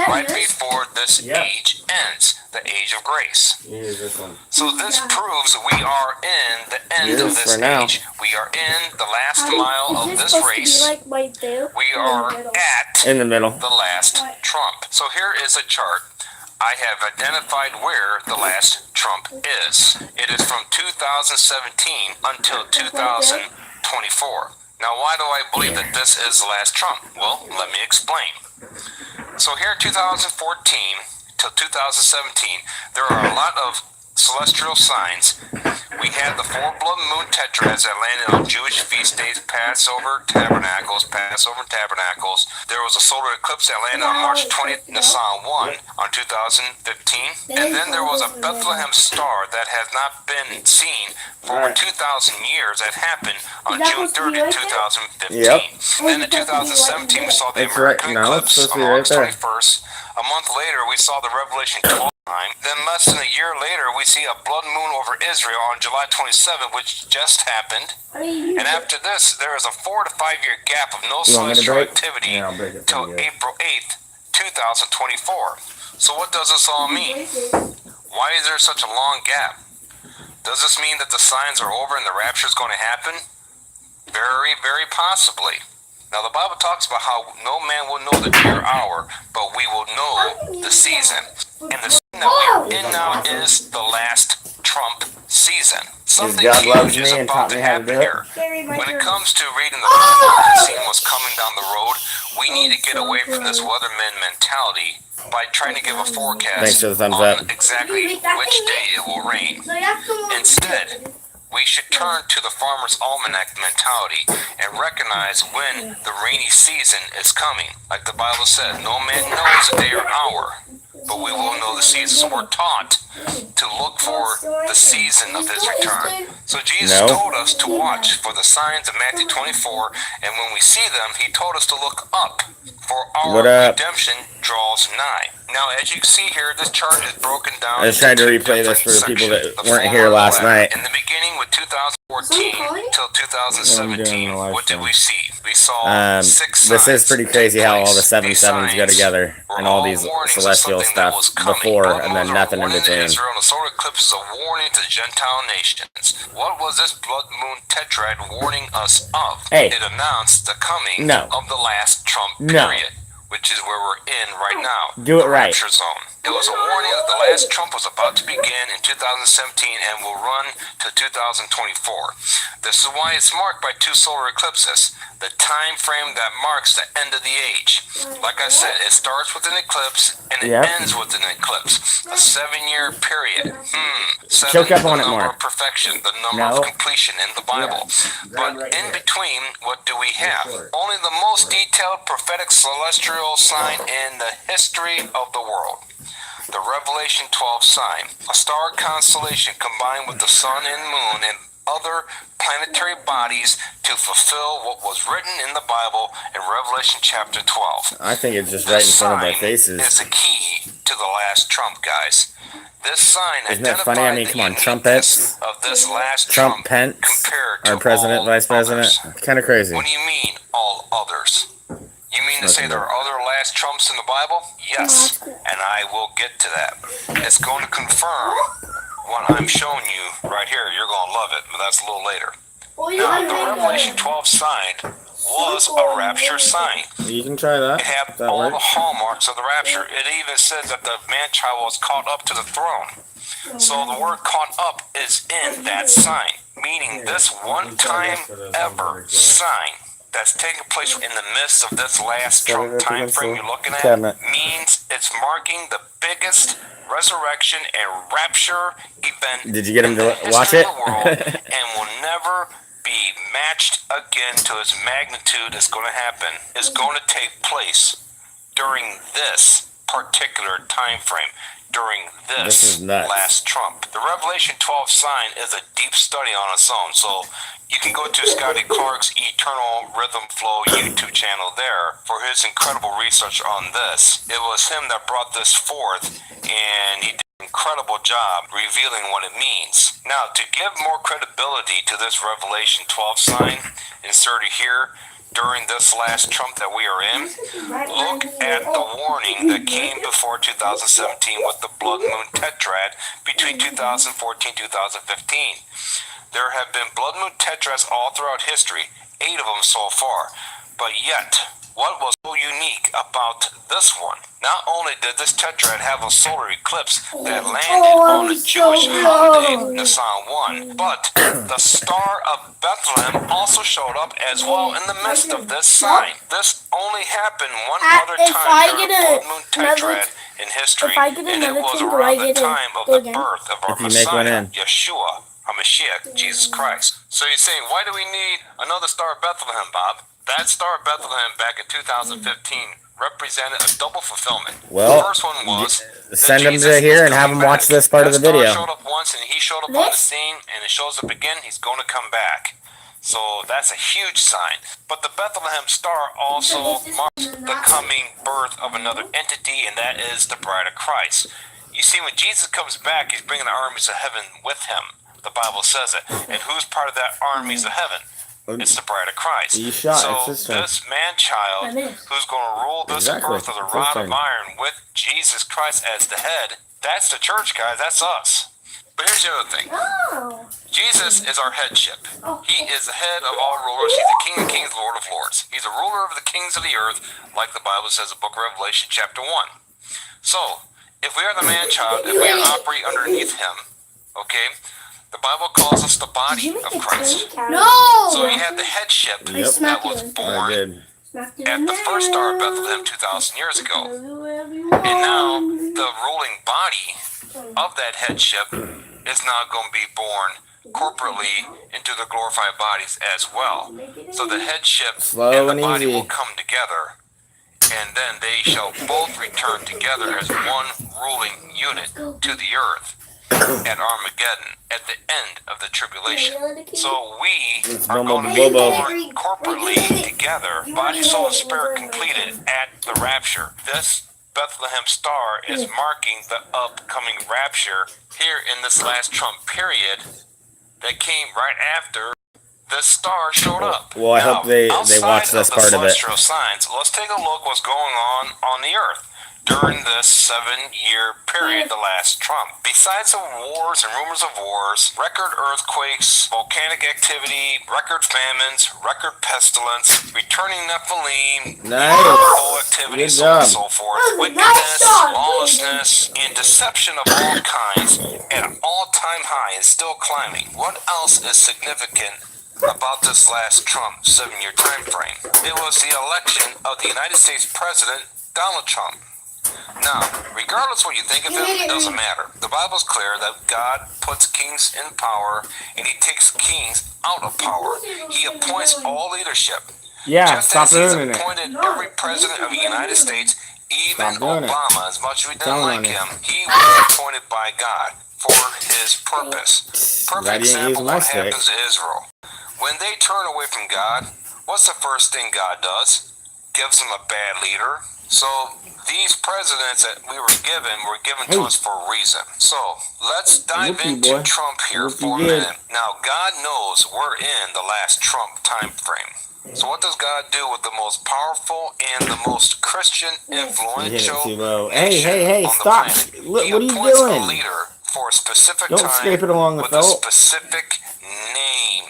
S4: right before this age ends, the age of grace.
S2: Use this one.
S4: So this proves we are in the end of this age. We are in the last mile of this race. We are at
S2: In the middle.
S4: the last trump. So here is a chart. I have identified where the last trump is. It is from 2017 until 2024. Now, why do I believe that this is the last trump? Well, let me explain. So here in 2014 till 2017, there are a lot of celestial signs. We had the 4 blood moon tetrads that landed on Jewish feast days, Passover, Tabernacles. There was a solar eclipse that landed on March 20th, Nisan 1 on 2015. And then there was a Bethlehem star that has not been seen for over 2,000 years that happened on June 30th, 2015.
S2: Yep.
S4: And then in 2017, we saw the
S2: It's right-
S4: American
S2: no, it's
S4: eclipse
S2: supposed to
S4: on
S2: be right
S4: August
S2: there.
S4: 21st. A month later, we saw the Revelation 12 time. Then less than a year later, we see a blood moon over Israel on July 27th, which just happened. And after this, there is a 4 to 5 year gap of no
S2: You want me to
S4: celestial
S2: break?
S4: activity
S2: Yeah, I'll break it for
S4: till
S2: you.
S4: April 8th, 2024. So what does this all mean? Why is there such a long gap? Does this mean that the signs are over and the rapture is going to happen? Very, very possibly. Now, the Bible talks about how no man will know the day or hour, but we will know the season. And the season that we're in now is the last trump season. Something
S2: God loves
S4: huge is
S2: me and
S4: about
S2: taught me
S4: to
S2: how to
S4: happen
S2: do it.
S4: here. When it comes to reading the Bible and seeing what's coming down the road, we need to get away from this weatherman mentality by trying to give a
S2: Thanks
S4: forecast
S2: for the thumbs
S4: on
S2: up.
S4: exactly which day it will rain. Instead, we should turn to the farmer's almanac mentality and recognize when the rainy season is coming. Like the Bible says, no man knows the day or hour, but we will know the season. So we're taught to look for the season of his return. So Jesus told us us to watch for the signs of Matthew 24, and when we see them, he told us to look up, for our redemption draws nigh. Now, as you can see here, this chart is broken down.
S2: I just tried to replay this for the people that weren't here last night.
S4: In the beginning, with 2014 till 2017, what did we see? We saw 6 signs.
S2: This is pretty crazy how all the 7 sevens go together and all these celestial stuff before and then nothing in between.
S4: Israel, the solar eclipse is a warning to the Gentile nations. What was this blood moon tetrad warning us of?
S2: Hey.
S4: It announced the coming of the last Trump period, which is where we're in right now.
S2: Do it right.
S4: Rapture zone. It was a warning that the last Trump was about to begin in 2017 and will run to 2024. This is why it's marked by 2 solar eclipses, the time frame that marks the end of the age. Like I said, it starts with an eclipse and it ends with an eclipse. A 7-year period. 7
S2: Choke up on
S4: the
S2: it
S4: number
S2: more.
S4: of perfection, the number of completion in the Bible. But in between, what do we have? Only the most detailed prophetic celestial sign in the history of the world. The Revelation 12 sign, a star constellation combined with the sun and moon and other planetary bodies to fulfill what was written in the Bible in Revelation chapter 12.
S2: I think it's just right in front of our faces.
S4: This sign is the key to the last Trump, guys. This sign
S2: Isn't that funny? I mean, come on, trumpets.
S4: Of this last
S2: Trump Pence,
S4: compared to
S2: our president,
S4: all
S2: vice president. Kind of crazy.
S4: What do you mean, all others? You mean to say there are other last Trumps in the Bible? Yes, and I will get to that. It's going to confirm what I'm showing you right here. You're going to love it, but that's a little later. Now, the Revelation 12 sign was a rapture sign.
S2: You can try that.
S4: It had all the hallmarks of the rapture. It even says that the man-child was caught up to the throne. So the word caught up is in that sign, meaning this one-time ever sign that's taking place in the midst of this last Trump time frame you're looking at means it's marking the biggest resurrection and rapture event.
S2: Did you get him to watch
S4: in
S2: it?
S4: the world, and will never be matched again to its magnitude. Is going to happen. Is going to take place during this particular time frame. During this last Trump. The Revelation 12 sign is a deep study on its own, so you can go to Scotty Clark's Eternal Rhythm Flow YouTube channel there for his incredible research on this. It was him that brought this forth, and he did an incredible job revealing what it means. Now, to give more credibility to this Revelation 12 sign, inserted here, during this last Trump that we are in, look at the warning that came before 2017 with the blood moon tetrad between 2014 and 2015. There have been blood moon tetrads all throughout history, 8 of them so far, but yet, what was so unique about this one? Not only did this tetrad have a solar eclipse that landed on a Jewish holiday, Nisan 1, but the Star of Bethlehem also showed up as well in the midst of this sign. This only happened one other time during the blood moon tetrad in history, and it was around the time of the birth of our Messiah, Yeshua HaMashiach, Jesus Christ. So you're saying, why do we need another Star of Bethlehem, Bob? That Star of Bethlehem back in 2015 represented a double fulfillment.
S2: Well,
S4: the first one was
S2: send him to here and have him watch this part of the video.
S4: Star showed up once and he showed up on the scene, and it shows up again, he's going to come back. So that's a huge sign. But the Bethlehem Star also marks the coming birth of another entity, and that is the Bride of Christ. You see, when Jesus comes back, he's bringing the armies of heaven with him. The Bible says it. And who's part of that armies of heaven? It's the Bride of Christ. So this man-child who's going to rule this earth with a rod of iron with Jesus Christ as the head, that's the church, guys. That's us. But here's the other thing. Jesus is our headship. He is the head of all rulers. He's the King of Kings, Lord of Lords. He's a ruler of the kings of the earth, like the Bible says in the book of Revelation chapter 1. So, if we are the man-child, if we operate underneath him, okay, the Bible calls us the body of Christ.
S5: No!
S4: So he had the headship that was born at the first Star of Bethlehem 2,000 years ago. And now the ruling body of that headship is now going to be born corporately into the glorified bodies as well. So the headship and the body will come together, and then they shall both return together as one ruling unit to the earth. at Armageddon at the end of the tribulation. So we are
S2: Bobo
S4: going to be
S2: Bobo.
S4: born corporately together, body, soul, and spirit completed at the rapture. This Bethlehem star is marking the upcoming rapture here in this last trump period that came right after the star showed up.
S2: Well, I hope they watch this part of it.
S4: Celestial signs. Let's take a look what's going on the earth during this 7-year period, the last Trump. Besides the wars and rumors of wars, record earthquakes, volcanic activity, record famines, record pestilence, returning Nephilim, UFO activity,
S2: Good
S4: so on and
S2: job.
S4: so forth, wickedness, lawlessness, and deception of all kinds at an all-time high and still climbing. What else is significant about this last Trump 7-year time frame? It was the election of the United States President Donald Trump. Now, regardless what you think of him, it doesn't matter. The Bible's clear that God puts kings in power and he takes kings out of power. He appoints all leadership.
S2: Yeah,
S4: Just
S2: stop
S4: as he's
S2: ruining it.
S4: appointed every president of the United States, even
S2: Stop doing it.
S4: Obama, as much as we didn't
S2: Telling
S4: like
S2: on you.
S4: him, he was appointed by God for his purpose.
S2: Glad
S4: Perfect
S2: you didn't use
S4: example
S2: my
S4: what
S2: stick.
S4: happens to Israel. When they turn away from God, what's the first thing God does? Gives them a bad leader. So these presidents that we were given to us for a reason. So let's dive
S2: Whoopie,
S4: into
S2: boy.
S4: Trump here
S2: Whoopie
S4: for a
S2: good.
S4: minute. Now, God knows we're in the last Trump time frame. So what does God do with the most powerful and the most Christian
S2: You hit it
S4: influential
S2: too low.
S4: nation
S2: Hey,
S4: on the
S2: stop.
S4: planet?
S2: Look,
S4: He
S2: what are you
S4: appoints
S2: doing?
S4: a leader for a specific
S2: Don't
S4: time
S2: scrape it along the
S4: with a
S2: felt.
S4: specific name.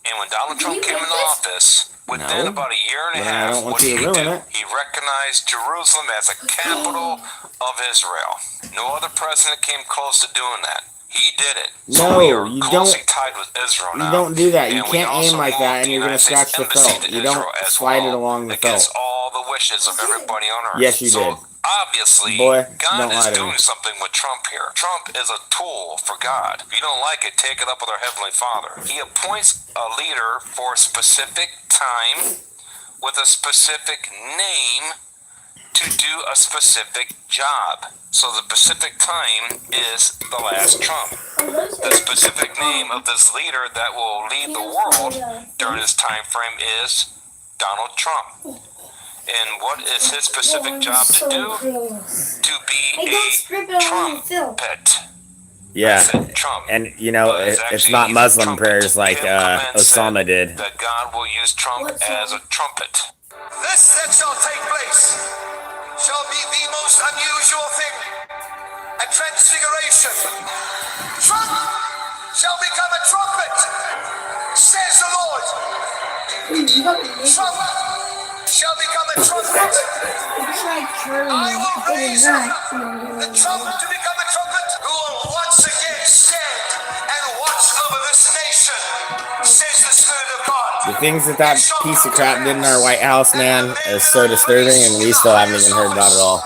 S4: And when Donald Trump came into office, within
S2: No.
S4: about a year and a
S2: But I
S4: half,
S2: don't want
S4: what did
S2: you
S4: he
S2: to
S4: do?
S2: ruin it.
S4: He recognized Jerusalem as a capital of Israel. No other president came close to doing that. He did it. So
S2: No,
S4: we are
S2: you
S4: closely
S2: don't-
S4: tied with Israel
S2: You
S4: now.
S2: don't do that. You
S4: And we
S2: can't
S4: also
S2: aim like
S4: moved
S2: that and
S4: the
S2: you're going to
S4: United
S2: scratch
S4: States
S2: the
S4: Embassy
S2: felt.
S4: to
S2: You don't
S4: Israel as
S2: slide
S4: well,
S2: it along the
S4: against
S2: felt.
S4: all the wishes of everybody on earth.
S2: Yes, you
S4: so
S2: did.
S4: obviously,
S2: Boy,
S4: God
S2: don't
S4: is
S2: lie to
S4: doing
S2: me.
S4: something with Trump here. Trump is a tool for God. If you don't like it, take it up with our Heavenly Father. He appoints a leader for a specific time with a specific name to do a specific job. So the specific time is the last Trump. The specific name of this leader that will lead the world during this time frame is Donald Trump. And what is his specific job to do? To be a trumpet.
S2: Yeah.
S4: I said Trump.
S2: And, you know,
S4: It's
S2: it's
S4: actually
S2: not
S4: he's a
S2: Muslim
S4: trumpet.
S2: prayers like
S4: Kim Clement
S2: Osama
S4: said
S2: did.
S4: that God will use Trump as a trumpet.
S6: This that shall take place shall be the most unusual thing, a transfiguration. Trump shall become a trumpet, says the Lord. Trump shall become a trumpet. I will raise up the Trump to become a trumpet who will once again stand and watch over this nation, says the Spirit of God.
S2: The things that piece of crap did in our White House, man, is so disturbing, and we still haven't even heard about it all.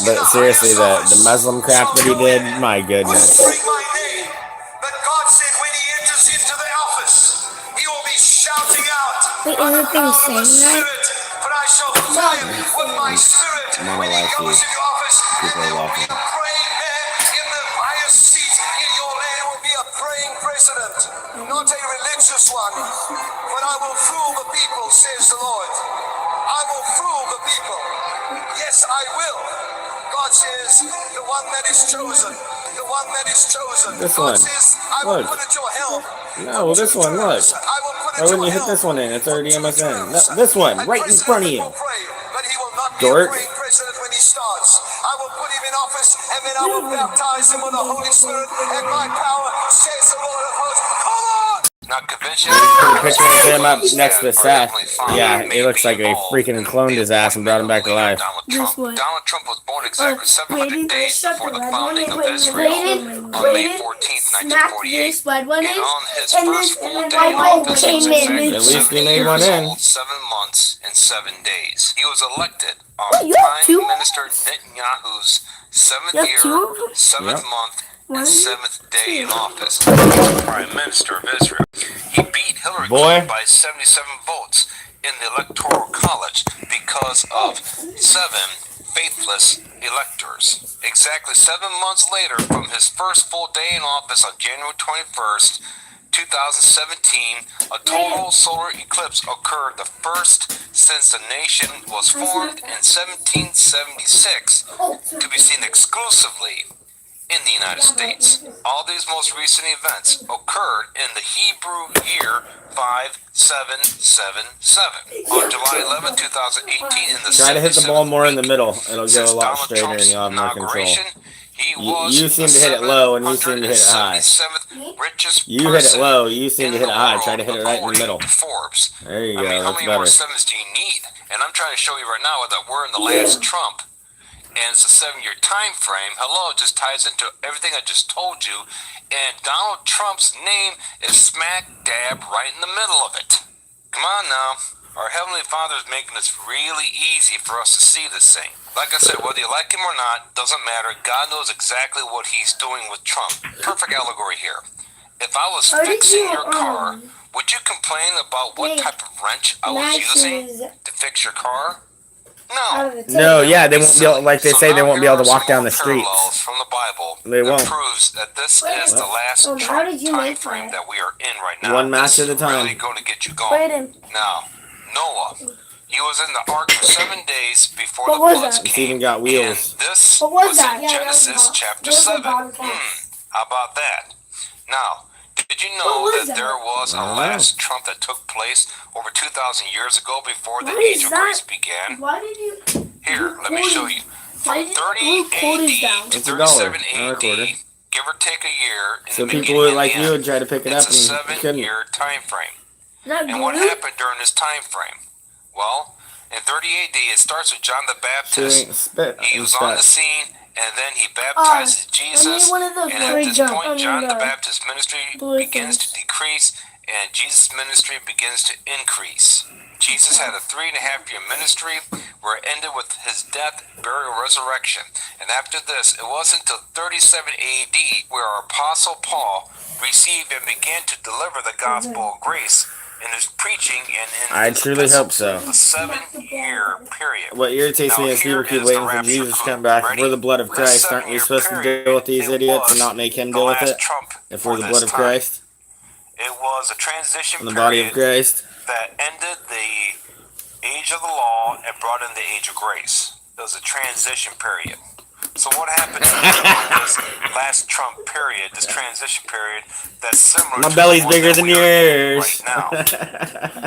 S2: But seriously, the Muslim crap that he did, my goodness.
S6: But God said when he enters into the office, he will be shouting out,
S5: Wait,
S6: by the
S5: is it
S6: power of the
S5: saying that?
S6: Spirit, for I shall fill him with my Spirit.
S2: I'm on a
S6: When he
S2: live
S6: goes
S2: feed.
S6: into office, and
S2: People
S6: there
S2: are
S6: will be
S2: watching.
S6: a praying man in the highest seat in your land. Will be a praying president, not a religious one. But I will fool the people, says the Lord. I will fool the people. Yes, I will. God says, the one that is chosen, the one that is chosen.
S2: This
S6: God
S2: one.
S6: says, I will
S2: Look.
S6: put at your helm.
S2: No, well, this one, look.
S6: I will put
S2: Why
S6: at
S2: wouldn't
S6: your
S2: you hit
S6: helm.
S2: this one in? It's already
S6: for 2
S2: MSN. No,
S6: terms.
S2: this one,
S6: And
S2: right in front of you.
S6: President will pray, but he will not be
S2: Dork.
S6: a praying president when he starts. I will put him in office, and then I will baptize him with the Holy Spirit and my power, says the Lord of hosts. Come on!
S4: Not convention.
S2: Put a picture of him up next to Seth. Yeah, he looks like they freaking cloned his ass and brought him back to life.
S5: This one.
S4: Donald Trump was born exactly 700
S5: Brayden,
S4: days
S5: shut
S4: before the
S5: the red
S4: founding
S5: one.
S4: of
S5: Wait,
S4: Israel
S5: Brayden,
S4: on May
S5: Brayden,
S4: 14th,
S5: smack
S4: 1948.
S5: this red one in,
S4: And on his
S5: and
S4: first
S5: then
S4: full
S5: and
S4: day in
S5: then
S4: office, he was
S5: came in.
S4: exactly
S2: At least he
S4: 70
S2: made one
S4: years
S2: in.
S4: old, 7 months and 7 days. He was elected on
S5: What, you have two?
S4: Prime Minister Netanyahu's 7th
S5: You have
S4: year,
S5: two of them?
S4: 7th
S2: Yep.
S4: month,
S5: One,
S4: and 7th day in office as Prime Minister of Israel. He beat Hillary
S2: Boy.
S4: Clinton by 77 votes in the Electoral College because of 7 faithless electors. Exactly 7 months later, from his first full day in office on January 21st, 2017, a total solar eclipse occurred, the first since the nation was formed in 1776, to be seen exclusively in the United States. All these most recent events occurred in the Hebrew year 5777. On July 11, 2018, in the
S2: Try to hit the ball
S4: 77th
S2: more in the
S4: week
S2: middle. It'll go
S4: since
S2: a lot
S4: Donald
S2: straighter and
S4: Trump's
S2: you'll have more control.
S4: inauguration, he
S2: You
S4: was
S2: seem
S4: the
S2: to hit it low and you seem to hit it high.
S4: 777th richest
S2: You hit it
S4: person
S2: low, you seem to
S4: in
S2: hit it
S4: the
S2: high.
S4: world,
S2: Try to hit it right in the
S4: according
S2: middle.
S4: to Forbes.
S2: There you
S4: I mean,
S2: go,
S4: how
S2: that's
S4: many more
S2: better.
S4: sevens do you need? And I'm trying to show you right now that we're in the last Trump, and it's a 7-year time frame. Hello, it just ties into everything I just told you. And Donald Trump's name is smack dab right in the middle of it. Come on now. Our Heavenly Father is making this really easy for us to see this thing. Like I said, whether you like him or not, doesn't matter. God knows exactly what he's doing with Trump. Perfect allegory here. If I was fixing your car, would you complain about what type of wrench I was using to fix your car? No.
S2: No, yeah, they won't be able, like they
S4: So
S2: say, they
S4: now
S2: won't be
S4: here
S2: able to
S4: are
S2: walk
S4: some
S2: down
S4: more
S2: the streets.
S4: parallels from the Bible
S2: They
S4: that
S2: won't.
S4: proves that this is the last
S5: how
S4: Trump
S5: did you
S4: time
S5: make
S4: frame
S5: that?
S4: that we are in right now.
S2: One match
S4: This
S2: at a
S4: is
S2: time.
S4: really going to get you going.
S5: Brayden.
S4: Now, Noah, he was in the ark for 7 days before
S5: What
S4: the
S5: was
S4: floods
S5: that?
S2: It's
S4: came.
S2: even got wheels.
S4: And this
S5: What was
S4: was
S5: that?
S4: in
S5: Yeah, that was
S4: Genesis
S5: about-
S4: chapter
S5: that was
S4: 7.
S5: about that.
S4: How about that? Now, did you
S5: What
S4: know
S5: was
S4: that
S5: that?
S4: there was a
S2: I don't
S4: last Trump that took place over 2,000 years ago before the
S5: What
S4: Age
S5: is
S4: of
S5: that?
S4: Grace began?
S5: Why did you?
S4: Here, let me show you.
S5: Why
S4: From
S5: did
S4: 30
S5: you quote us
S4: AD
S5: down?
S4: to
S2: It's $1.
S4: 37
S2: I recorded.
S4: AD, give or take a year, in
S2: So
S4: the
S2: people
S4: beginning
S2: would
S4: and
S2: like
S4: the
S2: you
S4: end,
S2: would try to pick it
S4: it's
S2: up
S4: a
S2: and you couldn't.
S4: 7-year time frame.
S5: Not
S4: And what
S5: glue?
S4: happened during this time frame? Well, in 30 AD, it starts with John the
S2: She
S4: Baptist.
S2: ain't spit.
S4: He
S2: and
S4: was on the
S2: spit.
S4: scene, and then he baptizes
S5: I
S4: Jesus.
S5: need one of those
S4: And
S5: where
S4: at
S5: you
S4: this
S5: jump.
S4: point, John the
S5: the
S4: Baptist's ministry
S5: blue
S4: begins
S5: things.
S4: to decrease, and Jesus' ministry begins to increase. Jesus had a 3.5-year ministry where it ended with his death, burial, resurrection. And after this, it wasn't until 37 AD where our Apostle Paul received and began to deliver the gospel of grace in his preaching and in
S2: I
S4: his
S2: truly
S4: epistle.
S2: hope so.
S4: A 7-year period.
S2: What irritates
S4: Now,
S2: me is
S4: here
S2: people keep
S4: is
S2: waiting
S4: the
S2: for
S4: rapture
S2: Jesus to
S4: clue.
S2: come back. If
S4: Ready?
S2: we're the blood of
S4: This
S2: Christ, aren't
S4: 7-year
S2: we supposed to
S4: period,
S2: deal with these
S4: it
S2: idiots and
S4: was
S2: not make him
S4: the
S2: deal with
S4: last
S2: it?
S4: Trump
S2: If
S4: for
S2: we're the
S4: this
S2: blood of
S4: time.
S2: Christ,
S4: It was a transition
S2: in the body of
S4: period
S2: Christ.
S4: that ended the age of the law and brought in the age of grace. It was a transition period. So what happened during this last Trump period, this transition period, that's similar
S2: My
S4: to
S2: belly's
S4: the one
S2: bigger
S4: that
S2: than
S4: we are in
S2: yours.
S4: right now?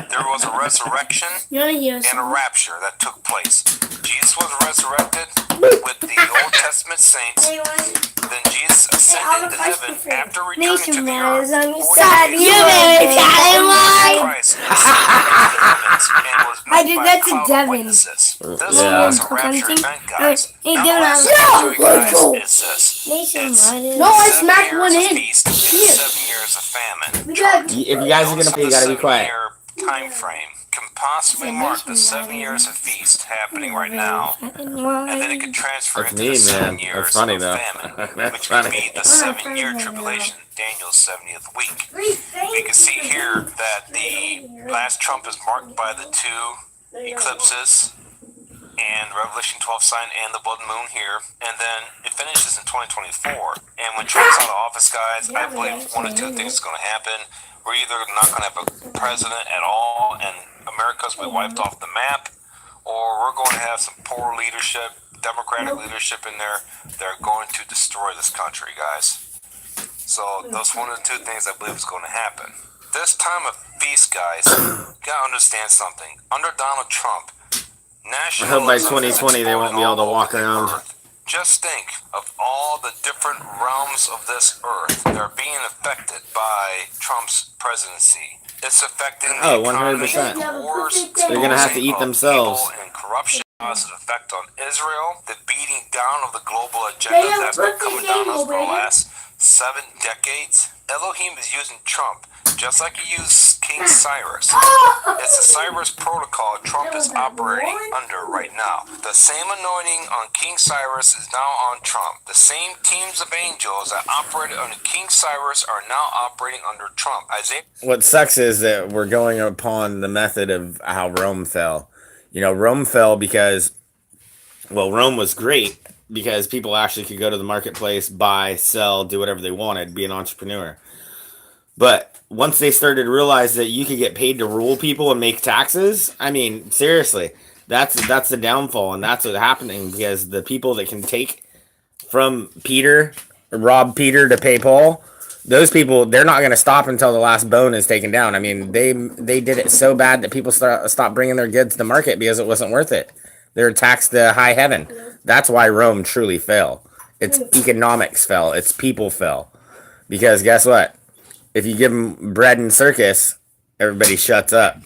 S4: There was a resurrection
S5: You wanna hear
S4: and a
S5: something?
S4: rapture that took place. Jesus was resurrected with the Old Testament saints. Then Jesus ascended to heaven after returning to the earth. 40 days later, Christ ascended into the heavens and was
S5: I
S4: met
S5: did
S4: by
S5: that
S4: a
S5: to
S4: cloud of
S5: Devin.
S4: witnesses. This
S2: Yeah.
S4: was a rapture event, guys.
S5: Hey,
S4: Now,
S5: Devin,
S4: the last thing
S5: I'm-
S4: I'll show you guys is this.
S5: No, I
S4: 7
S5: smacked
S4: years
S5: one
S4: of
S5: in.
S4: feast and
S5: Here.
S4: 7 years of famine.
S5: We got-
S2: If you guys are gonna play, you gotta be quiet.
S4: Time frame can possibly mark the 7 years of feast happening right now, and then it could transfer
S2: That's
S4: into
S2: mean,
S4: the 7
S2: man.
S4: years
S2: That's funny,
S4: of
S2: though.
S4: famine,
S2: That's
S4: which
S2: funny.
S4: would be the 7-year tribulation, Daniel's 70th week. You can see here that the last Trump is marked by the 2 eclipses and Revelation 12 sign and the blood moon here, and then it finishes in 2024. And when Trump's out of office, guys, I believe one of 2 things is going to happen. We're either not going to have a president at all, and America's will be wiped off the map, or we're going to have some poor leadership, Democratic leadership in there. They're going to destroy this country, guys. So that's one of the 2 things I believe is going to happen. This time of feast, guys, you gotta understand something. Under Donald Trump,
S2: I hope by 2020 they won't be able to walk around.
S4: Just think of all the different realms of this earth that are being affected by Trump's presidency. It's affecting the
S2: Oh,
S4: economy,
S2: 100%.
S4: the wars,
S2: They're gonna have to eat
S4: of
S2: themselves.
S4: evil and corruption. Positive effect on Israel, the beating down of the global
S5: They
S4: agenda
S5: have
S4: that's been
S5: birthday
S4: coming down us for the
S5: cake,
S4: last 7 decades. Elohim is using Trump just like he used King Cyrus. It's the Cyrus protocol Trump is operating under right now. The same anointing on King Cyrus is now on Trump. The same teams of angels that operated under King Cyrus are now operating under Trump. Isaiah.
S2: What sucks is that we're going upon the method of how Rome fell. You know, Rome fell because, well, Rome was great because people actually could go to the marketplace, buy, sell, do whatever they wanted, be an entrepreneur. But once they started to realize that you could get paid to rule people and make taxes, I mean, seriously, that's the downfall, and that's what's happening, because the people that can take from Peter, rob Peter to pay Paul, those people, they're not going to stop until the last bone is taken down. I mean, they did it so bad that people stopped bringing their goods to the market because it wasn't worth it. They were taxed to high heaven. That's why Rome truly fell. Its economics fell. Its people fell. Because guess what? If you give them bread and circus, everybody shuts up.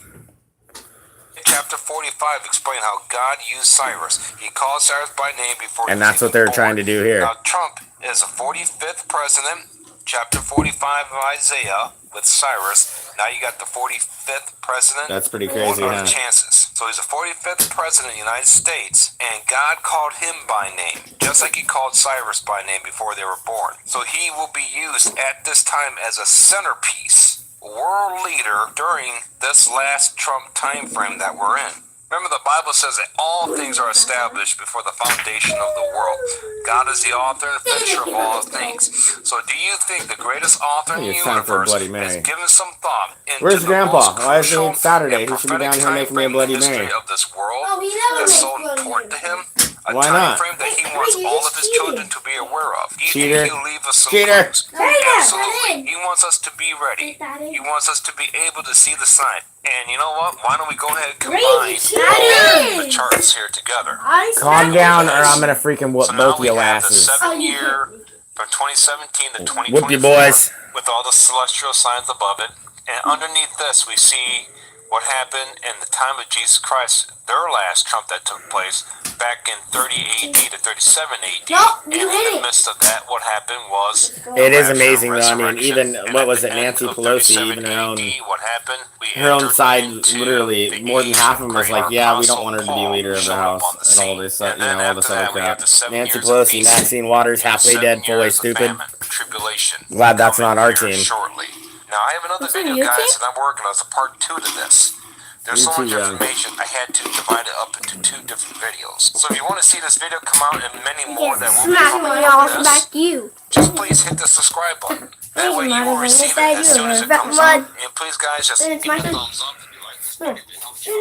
S4: Chapter 45 explain how God used Cyrus. He called Cyrus by name before.
S2: And that's what they're trying to do here.
S4: Now Trump is the 45th president. Chapter 45 of Isaiah with Cyrus. Now you got the 45th president.
S2: That's pretty crazy,
S4: What are
S2: huh?
S4: the chances? So he's the 45th president of the United States, and God called him by name, just like he called Cyrus by name before they were born. So he will be used at this time as a centerpiece, world leader during this last Trump time frame that we're in. Remember, the Bible says that all things are established before the foundation of the world. God is the author and finisher of all things. So do you think the greatest author in the
S2: It's time for a
S4: universe
S2: Bloody Mary.
S4: has given some thought into
S2: Where's
S4: the
S2: Grandpa?
S4: most
S2: Why isn't
S4: crucial
S2: it Saturday?
S4: and
S2: He should be down
S4: prophetic
S2: here making me a
S4: time
S2: Bloody
S4: frame in the
S2: Mary.
S4: history of this world
S5: Oh, he never
S4: that's
S5: makes
S4: so
S5: Bloody
S4: important to
S5: Mary.
S4: him? A
S2: Why
S4: time
S2: not?
S4: frame that he
S5: Hey,
S4: wants
S5: you
S4: all
S5: just
S4: of his
S5: cheated.
S4: children to be aware of. Do you
S2: Cheater.
S4: think he'll leave us some
S2: Cheater.
S4: clues?
S5: Daddy.
S4: Absolutely. He wants us to be ready.
S5: Daddy.
S4: He wants us to be able to see the sign. And you know what? Why don't we go ahead and
S5: Crazy
S4: combine the
S5: cheating.
S4: charts here together?
S2: Calm down, or I'm gonna freaking whoop
S4: So now
S2: both of
S4: we
S2: your
S4: have the
S2: asses.
S4: 7-year from 2017 to 2024
S2: Whoop you, boys.
S4: with all the celestial signs above it. And underneath this, we see what happened in the time of Jesus Christ, their last Trump that took place back in 30 AD to 37 AD.
S5: No,
S4: and
S5: you
S4: in
S5: hit
S4: the
S5: it.
S4: midst of that, what happened was
S2: It is
S4: rapture,
S2: amazing, though. I mean,
S4: resurrection,
S2: even
S4: and
S2: what
S4: at
S2: was
S4: the
S2: it,
S4: end
S2: Nancy
S4: of
S2: Pelosi,
S4: 37
S2: even her own,
S4: AD, what happened? We
S2: her own
S4: entered
S2: side,
S4: into
S2: literally
S4: the
S2: more than
S4: age
S2: half of them was
S4: where
S2: like, yeah, we don't
S4: Apostle
S2: want her to be
S4: Paul
S2: leader of the
S4: showed up on
S2: house
S4: the
S2: and all
S4: scene.
S2: this,
S4: And then
S2: all this
S4: after
S2: other
S4: that, we have
S2: crap.
S4: the 7
S2: Nancy
S4: years of
S2: Pelosi,
S4: peace
S2: Maxine Waters,
S4: and
S2: halfway
S4: 7
S2: dead, fully
S4: years of
S2: stupid.
S4: famine, tribulation.
S2: Glad that's
S4: coming
S2: not our
S4: here
S2: team.
S4: shortly. Now I have another
S5: What's on
S4: video, guys,
S5: YouTube?
S4: that I'm working on. It's a part 2 to this. There's
S2: Me
S4: so much
S2: too, young.
S4: information, I had to divide it up into 2 different videos. So if you want to see this video come out and many more that will be
S5: Smack
S4: coming
S5: my
S4: out
S5: ass
S4: of
S5: back
S4: this,
S5: you.
S4: just please hit the subscribe button. That way you will receive it as soon as it comes out. And please, guys, just
S5: It's
S4: give
S5: my
S4: me a
S5: turn.
S4: thumbs up if you like this video. If it helps you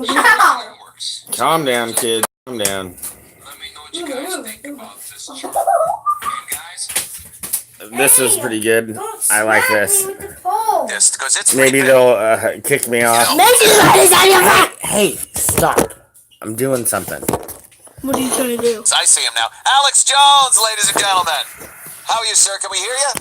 S4: out.
S5: No.
S4: It works.
S2: Calm down, kid. Calm down.
S4: Let me know what you guys think about this chart. And guys,
S2: This is pretty good. I like this.
S4: yes, because it's
S2: Maybe they'll kick me off. Hey, stop. I'm doing something.
S5: What are you trying to do?
S4: I see him now. Alex Jones, ladies and gentlemen. How are you, sir? Can we hear you?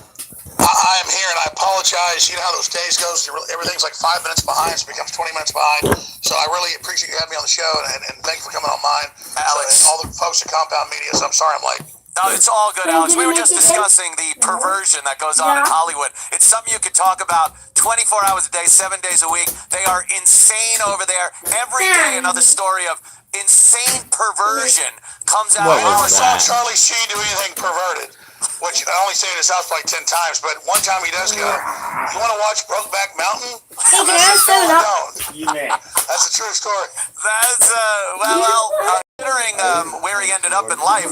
S7: I am here, and I apologize. You know how those days goes. Everything's like 5 minutes behind, so it becomes 20 minutes behind. So I really appreciate you having me on the show, and thank you for coming on mine.
S4: Alex.
S7: So, and all the folks at Compound Media, so I'm sorry I'm late.
S4: No, it's all good, Alex. We were just discussing the perversion that goes on in Hollywood. It's something you could talk about 24 hours a day, 7 days a week. They are insane over there. Every day, another story of insane perversion comes out.
S2: What
S7: I never
S2: was
S7: saw
S2: that?
S7: Charlie Sheen do anything perverted, which I only say in his house like 10 times, but one time he does go, you want to watch Brokeback Mountain?
S5: Hey, can I have 7-Up?
S7: Don't.
S2: You may.
S7: That's a true story.
S4: That's, considering where he ended up in life,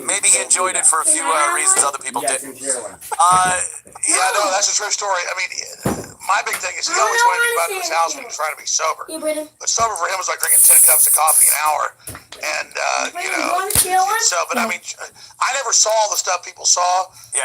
S4: maybe he enjoyed it for a few reasons other people didn't.
S7: Yeah, no, that's a true story. I mean, my big thing is he always wanted to go out to his house when he was trying to be sober.
S5: You Brandon?
S7: But sober for him was like drinking 10 cups of coffee an hour. And, you know,
S5: want to steal one?
S7: so, but I mean, I never saw all the stuff people saw.
S4: Yeah.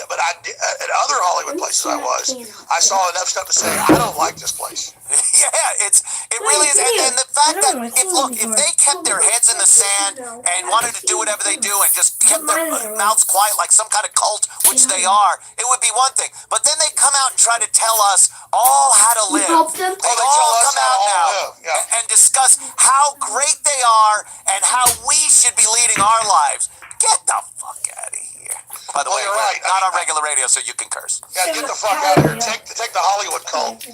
S7: But I did, at other Hollywood places I saw enough stuff to say, I don't like this place.
S4: Yeah, it really is, and the fact that if they kept their heads in the sand and wanted to do whatever they do and just kept their mouths quiet like some kind of cult, which they are, it would be one thing. But then they come out and try to tell us all how to live.
S5: help them?
S4: They
S7: Oh, they
S4: all
S7: tell us
S4: come
S7: how
S4: out
S7: to
S4: now
S7: live, yeah.
S4: and discuss how great they are and how we should be leading our lives. Get the fuck out of here. By the
S7: Well,
S4: way,
S7: you're
S4: we're
S7: right.
S4: not on regular radio, so you can curse.
S7: Yeah, get the fuck out of here. Take the Hollywood cult.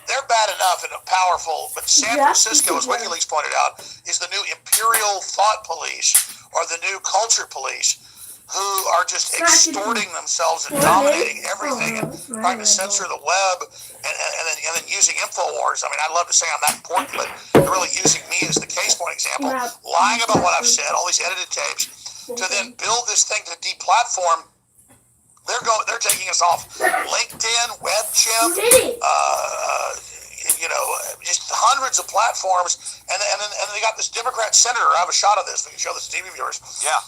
S7: They're bad enough and powerful, but San Francisco, as WikiLeaks pointed out, is the new imperial thought police or the new culture police who are just extorting themselves and dominating everything and trying to censor the web and then using InfoWars. I mean, I'd love to say I'm that important, but they're really using me as the case point example, lying about what I've said, all these edited tapes, to then build this thing to deplatform. They're taking us off LinkedIn, WebChimp, just hundreds of platforms, and then they got this Democrat senator. I have a shot of this. We can show this to TV viewers.
S3: Yeah.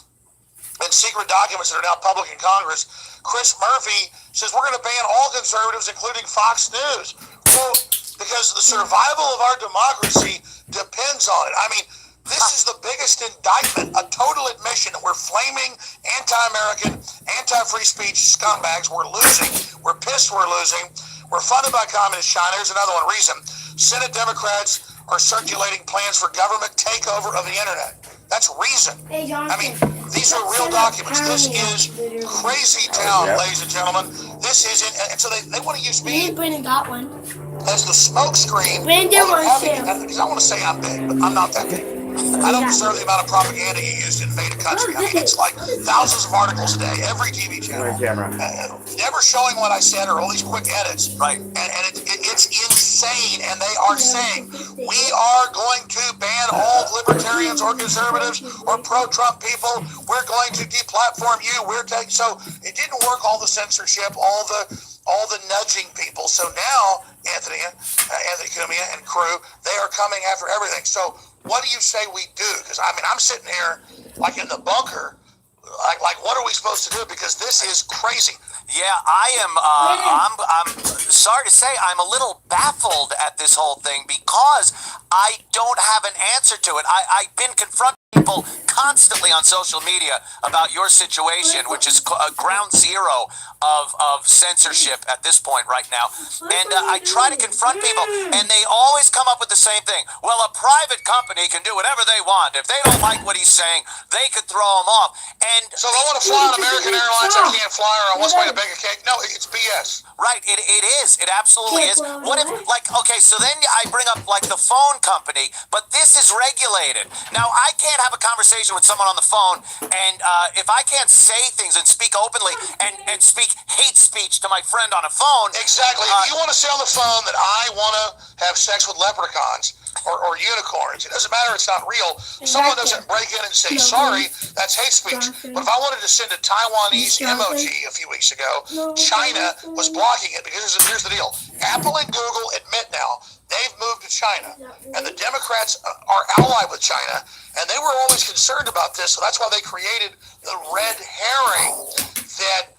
S7: And secret documents that are now public in Congress. Chris Murphy says we're going to ban all conservatives, including Fox News. Well, because the survival of our democracy depends on it. I mean, this is the biggest indictment, a total admission that we're flaming anti-American, anti-free speech scumbags. We're losing. We're pissed we're losing. We're funded by communist China. Here's another one reason. Senate Democrats are circulating plans for government takeover of the internet. That's reason. I mean, these are real documents. This is crazy town, ladies and gentlemen. This is it. And so they want to use me
S5: Brandon got one.
S7: as the smoke screen.
S5: Brandon wants to.
S7: Because I want to say I'm big, but I'm not that big. I don't deserve the amount of propaganda you use to invade a country. I mean, it's like thousands of articles a day, every TV channel. Never showing what I said or all these quick edits.
S3: Right.
S7: And it's insane. And they are saying, we are going to ban all libertarians or conservatives or pro-Trump people. We're going to deplatform you. So it didn't work, all the censorship, all the nudging people. So now, Anthony Cumia and crew, they are coming after everything. So what do you say we do? Because I mean, I'm sitting here like in the bunker, like what are we supposed to do? Because this is crazy.
S3: Yeah, I am. I'm sorry to say, I'm a little baffled at this whole thing because I don't have an answer to it. I've been confronting people constantly on social media about your situation, which is ground zero of censorship at this point right now. And I try to confront people, and they always come up with the same thing. Well, a private company can do whatever they want. If they don't like what he's saying, they could throw him off. And
S7: so if I want to fly on American Airlines, I can't fly, or I want to bake a cake. No, it's BS.
S3: Right, it is. It absolutely is. What if, okay, so then I bring up like the phone company, but this is regulated. Now, I can't have a conversation with someone on the phone, and if I can't say things and speak openly and speak hate speech to my friend on a phone.
S7: Exactly. If you want to say on the phone that I want to have sex with leprechauns or unicorns, it doesn't matter, it's not real. Someone doesn't break in and say, sorry, that's hate speech. But if I wanted to send a Taiwanese emoji a few weeks ago, China was blocking it because here's the deal. Apple and Google admit now they've moved to China, and the Democrats are allied with China, and they were always concerned about this, so that's why they created the red herring that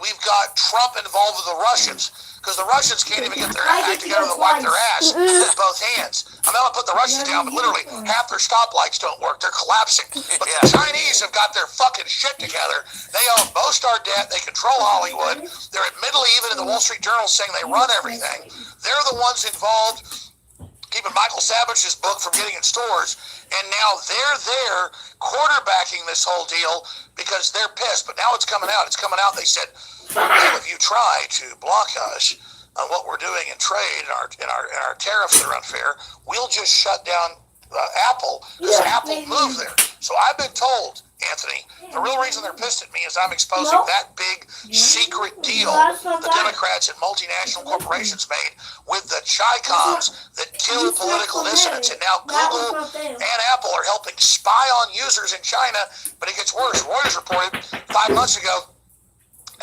S7: we've got Trump involved with the Russians, because the Russians can't even get their act together to wipe their ass with both hands. I'm not going to put the Russians down, but literally half their stoplights don't work. They're collapsing. But the Chinese have got their fucking shit together. They own most our debt. They control Hollywood. They're admittedly even in the Wall Street Journal saying they run everything. They're the ones involved keeping Michael Savage's book from getting in stores, and now they're there quarterbacking this whole deal because they're pissed. But now it's coming out. They said, well, if you try to block us on what we're doing in trade and our tariffs that are unfair, we'll just shut down Apple because Apple moved there. So I've been told, Anthony, the real reason they're pissed at me is I'm exposing that big secret deal the Democrats and multinational corporations made with the Chi-Coms that kill political dissidents. And now Google and Apple are helping spy on users in China, but it gets worse. Reuters reported 5 months ago,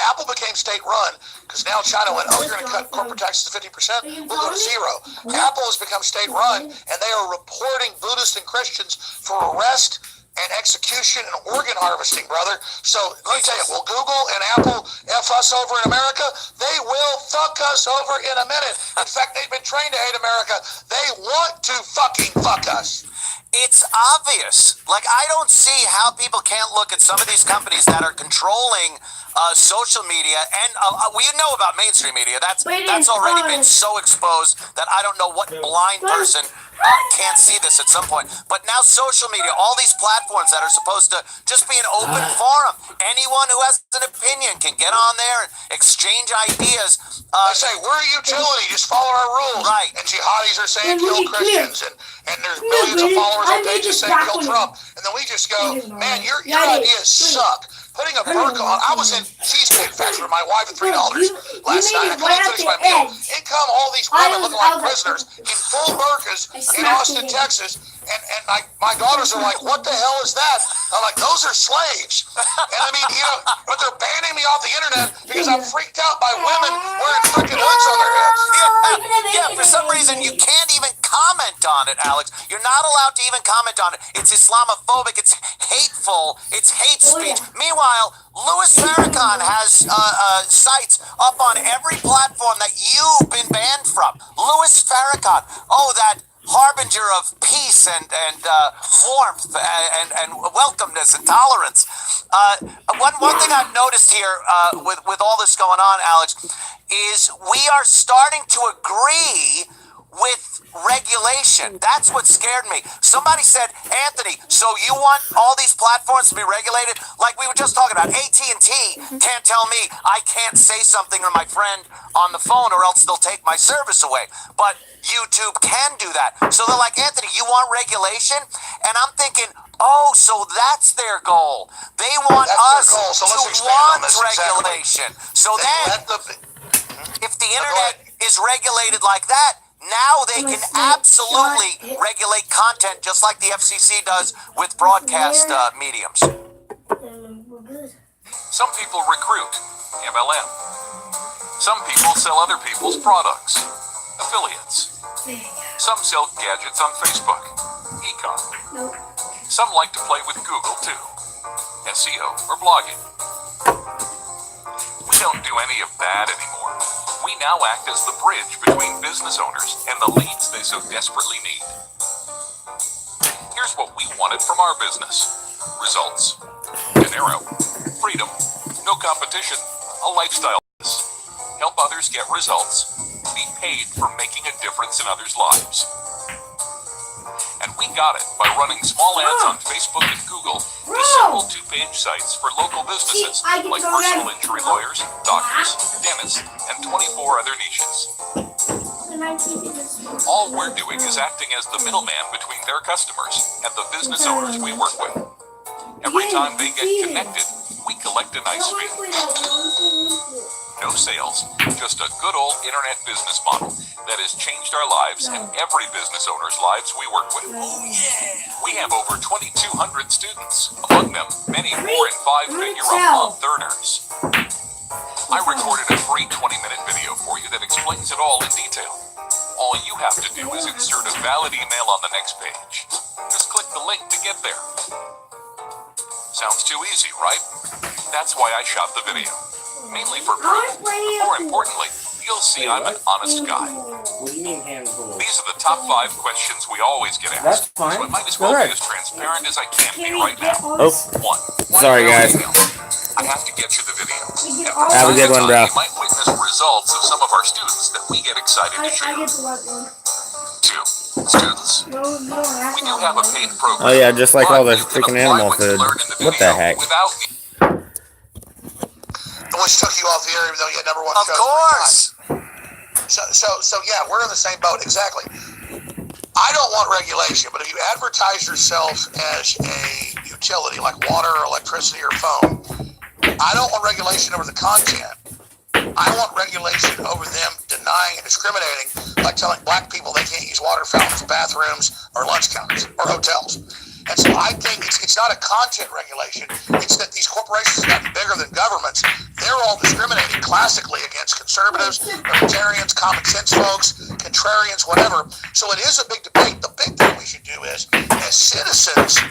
S7: Apple became state-run because now China went, you're going to cut corporate taxes to 50%? We'll go to zero. Apple has become state-run, and they are reporting Buddhists and Christians for arrest and execution and organ harvesting, brother. So let me tell you, will Google and Apple F us over in America? They will fuck us over in a minute. In fact, they've been trained to hate America. They want to fucking fuck us.
S3: It's obvious. Like, I don't see how people can't look at some of these companies that are controlling social media, and we know about mainstream media. That's already been so exposed that I don't know what blind person can't see this at some point. But now social media, all these platforms that are supposed to just be an open forum. Anyone who has an opinion can get on there and exchange ideas.
S7: They say, we're a utility, just follow our rules.
S3: Right.
S7: And jihadis are saying kill Christians, and there's millions of followers on pages saying kill Trump, and then we just go, man, your ideas suck. Putting a burqa on. I was in Cheesecake Factory with my wife at $3 last night. I couldn't finish my meal. In come all these women looking like prisoners in full burqas in Austin, Texas. And my daughters are like, what the hell is that? I'm like, those are slaves. And I mean, but they're banning me off the internet because I'm freaked out by women wearing freaking hoods on their heads.
S3: Yeah, for some reason you can't even comment on it, Alex. You're not allowed to even comment on it. It's Islamophobic. It's hateful. It's hate speech. Meanwhile, Louis Farrakhan has sites up on every platform that you've been banned from. Louis Farrakhan. Oh, that harbinger of peace and warmth and welcomeness and tolerance. One thing I've noticed here with all this going on, Alex, is we are starting to agree with regulation. That's what scared me. Somebody said, Anthony, so you want all these platforms to be regulated? Like we were just talking about, AT&T can't tell me I can't say something to my friend on the phone or else they'll take my service away. But YouTube can do that. So they're like, Anthony, you want regulation? And I'm thinking, oh, so that's their goal. They want us
S7: So
S3: to
S7: let's expand on
S3: want
S7: this.
S3: regulation. So then, if the internet is regulated like that, now they can absolutely regulate content just like the FCC does with broadcast mediums.
S8: Some people recruit, MLM. Some people sell other people's products, affiliates. Some sell gadgets on Facebook, Econ. Some like to play with Google too, SEO or blogging. We don't do any of that anymore. We now act as the bridge between business owners and the leads they so desperately need. Here's what we wanted from our business. Results. Dinero. Freedom. No competition. A lifestyle. Help others get results. Be paid for making a difference in others' lives. And we got it by running small ads on Facebook and Google to several two-page sites for local businesses like personal injury lawyers, doctors, dentists, and 24 other niches. All we're doing is acting as the middleman between their customers and the business owners we work with. Every time they get connected, we collect a nice fee. No sales, just a good old internet business model that has changed our lives and every business owner's lives we work with. We have over 2,200 students, among them many 4- and 5-figure a month earners. I recorded a free 20-minute video for you that explains it all in detail. All you have to do is insert a valid email on the next page. Just click the link to get there. Sounds too easy, right? That's why I shot the video. Mainly for proof, but more importantly, you'll see I'm an honest guy.
S2: What do you mean handful?
S8: These are the top 5 questions we always get asked.
S2: That's fine.
S8: So I might as well be as transparent as I can be right now.
S2: Oh,
S8: 1.
S2: sorry guys.
S8: I have to get you the video. And
S2: Have a good one, bro.
S8: You might witness results of some of our students that we get excited to share. 2. Students. We do have a paid program.
S2: Oh yeah, just like all the
S8: but you can
S2: freaking
S8: apply
S2: animal
S8: what you
S2: food.
S8: learned in the
S2: What the
S8: video
S2: heck?
S8: Without
S7: Which took you off the air even though you had number 1
S3: Of
S7: show.
S3: course.
S7: So yeah, we're in the same boat. Exactly. I don't want regulation, but if you advertise yourself as a utility like water, electricity, or phone, I don't want regulation over the content. I want regulation over them denying and discriminating, like telling black people they can't use water fountains, bathrooms, or lunch counters, or hotels. And so I think it's not a content regulation. It's that these corporations have gotten bigger than governments. They're all discriminating classically against conservatives, libertarians, common sense folks, contrarians, whatever. So it is a big debate. The big thing we should do is, as citizens,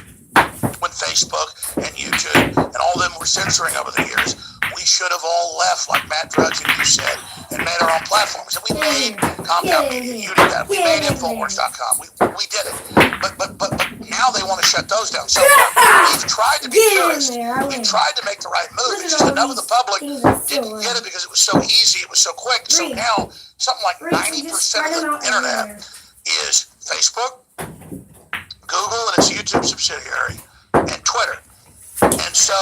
S7: when Facebook and YouTube and all of them were censoring over the years, we should have all left, like Matt Drudge and you said, and made our own platforms. And we made Compound Media. You did that. We made Infowars.com. We did it. But now they want to shut those down. So we've tried to be purist. We've tried to make the right move. It's just enough of the public didn't get it because it was so easy. It was so quick. So now something like 90% of the internet is Facebook, Google and its YouTube subsidiary, and Twitter. And so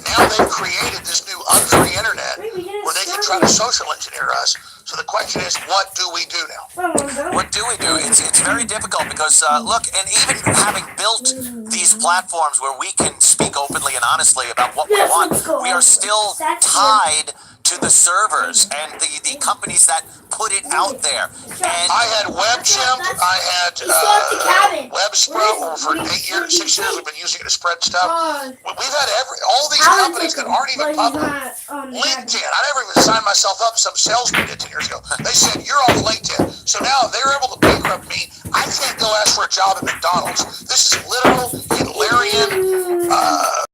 S7: now they've created this new unfree internet where they can try to social engineer us. So the question is, what do we do now?
S3: what do we do? It's very difficult because look, and even having built these platforms where we can speak openly and honestly about what we want, we are still tied to the servers and the companies that put it out there. And
S7: I had WebChimp, I had WebSprout for 6 years. We've been using it to spread stuff. We've had all these companies that aren't even public. LinkedIn, I never even signed myself up. Some salesman did 10 years ago. They said, you're off LinkedIn. So now they're able to bankrupt me. I can't go ask for a job at McDonald's. This is literal Hitlerian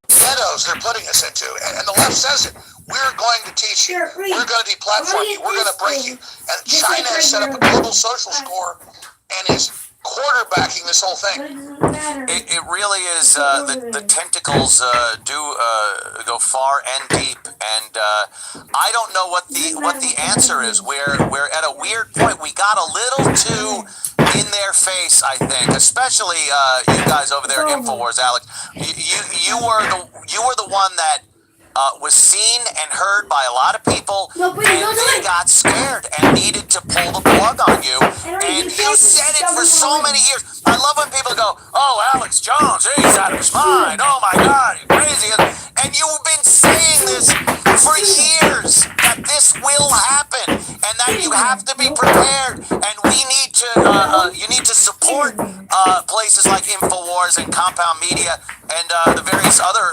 S7: ghettos they're putting us into. And the left says it. We're going to teach you. We're going to deplatform you. We're going to break you. And China has set up a global social score and is quarterbacking this whole thing.
S3: it really is. The tentacles do go far and deep, and I don't know what the answer is. We're at a weird point. We got a little too in their face, I think, especially you guys over there, Infowars, Alex. You were the one that was seen and heard by a lot of people, and they got scared and needed to pull the plug on you. And you said it for so many years. I love when people go, "Oh, Alex Jones, he's out of his mind. Oh my God, he's crazy." And you've been saying this for years that this will happen and that you have to be prepared. And we need to, you need to support places like Infowars and Compound Media and the various other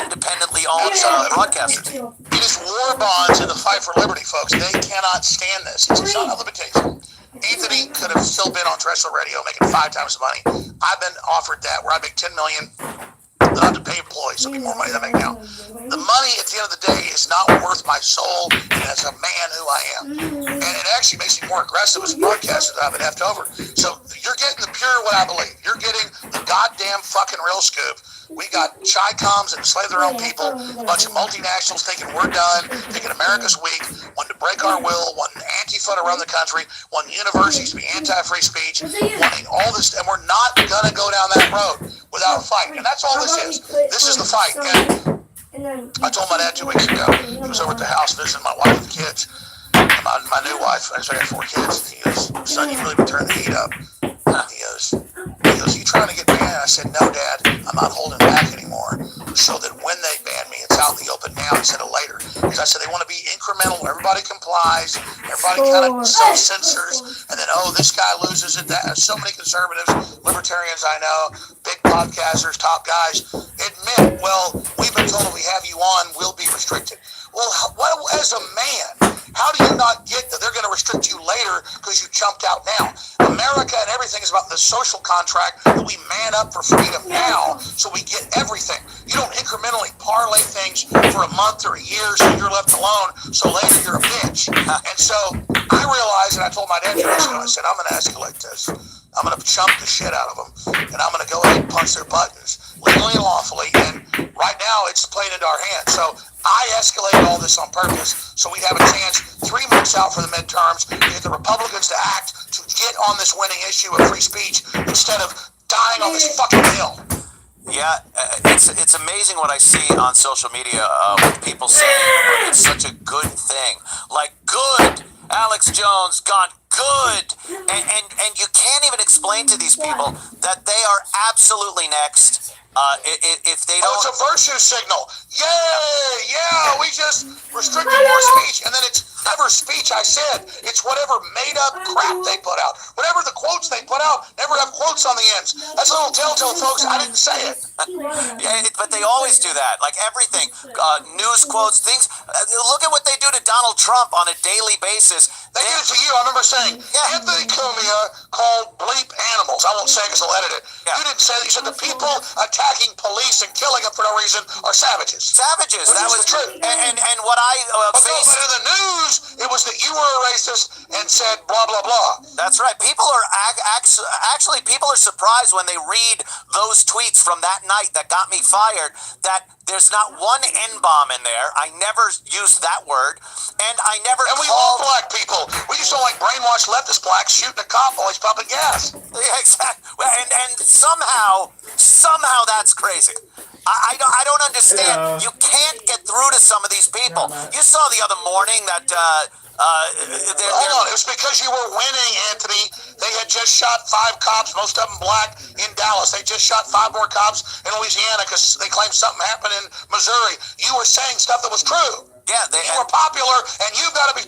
S3: independently owned broadcasters.
S7: It is war bonds in the fight for liberty, folks. They cannot stand this. It's not a limitation. Anthony could have still been on terrestrial radio making 5 times the money. I've been offered that where I make $10 million. Then I have to pay employees. So more money than I make now. The money at the end of the day is not worth my soul and as a man who I am. And it actually makes me more aggressive as a broadcaster that I've been effed over. So you're getting the pure what I believe. You're getting the goddamn fucking real scoop. We got Chi-Coms that enslave their own people, a bunch of multinationals thinking we're done, thinking America's weak, wanting to break our will, wanting Antifa to run the country, wanting universities to be anti-free speech, wanting all this, and we're not going to go down that road without a fight. And that's all this is. This is the fight. And I told my dad 2 weeks ago, he was over at the house visiting my wife and the kids, my new wife, actually I got 4 kids, and he goes, "Son, you really been turning the heat up." He goes, "You trying to get banned?" I said, "No, Dad, I'm not holding back anymore. So that when they ban me, it's out in the open now instead of later." Because I said they want to be incremental. Everybody complies. Everybody kind of self-censors. And then, oh, this guy loses it. So many conservatives, libertarians I know, big podcasters, top guys, admit, well, we've been told if we have you on, we'll be restricted. Well, as a man, how do you not get that they're going to restrict you later because you jumped out now? America and everything is about the social contract that we man up for freedom now so we get everything. You don't incrementally parlay things for a month or a year so you're left alone so later you're a bitch. And so I realized, and I told my dad, I said, I'm going to escalate this. I'm going to chump the shit out of them, and I'm going to go ahead and punch their buttons legally and lawfully. And right now, it's playing into our hands. So I escalated all this on purpose so we'd have a chance 3 months out for the midterms to get the Republicans to act to get on this winning issue of free speech instead of dying on this fucking hill.
S3: Yeah, it's amazing what I see on social media with people saying it's such a good thing. Like, good, Alex Jones gone good. And you can't even explain to these people that they are absolutely next. If they don't...
S7: Oh, it's a virtue signal. Yay! Yeah, we just restricted more speech. And then it's never speech, I said. It's whatever made-up crap they put out. Whatever the quotes they put out, never have quotes on the ends. That's a little telltale, folks. I didn't say it.
S3: Yeah, but they always do that. Like everything. News quotes, things. Look at what they do to Donald Trump on a daily basis.
S7: They did it to you. I remember saying, Anthony Cumia called bleep animals. I won't say it because I'll edit it. Yeah. You didn't say that. You said the people attacking police and killing them for no reason are savages.
S3: Savages. That was
S7: true.
S3: And what I faced...
S7: But in the news, it was that you were a racist and said blah, blah, blah.
S3: That's right. People are actually, people are surprised when they read those tweets from that night that got me fired, that there's not one N-bomb in there. I never used that word. And I never
S7: And we love black people. We just don't like brainwashed leftist blacks shooting a cop while he's pumping gas.
S3: Yeah, exactly. And somehow that's crazy. I don't understand. You can't get through to some of these people. You saw the other morning that
S7: Hold on, it was because you were winning, Anthony. They had just shot 5 cops, most of them black, in Dallas. They just shot 5 more cops in Louisiana because they claimed something happened in Missouri. You were saying stuff that was true.
S3: Yeah,
S7: You were popular, and you've got to be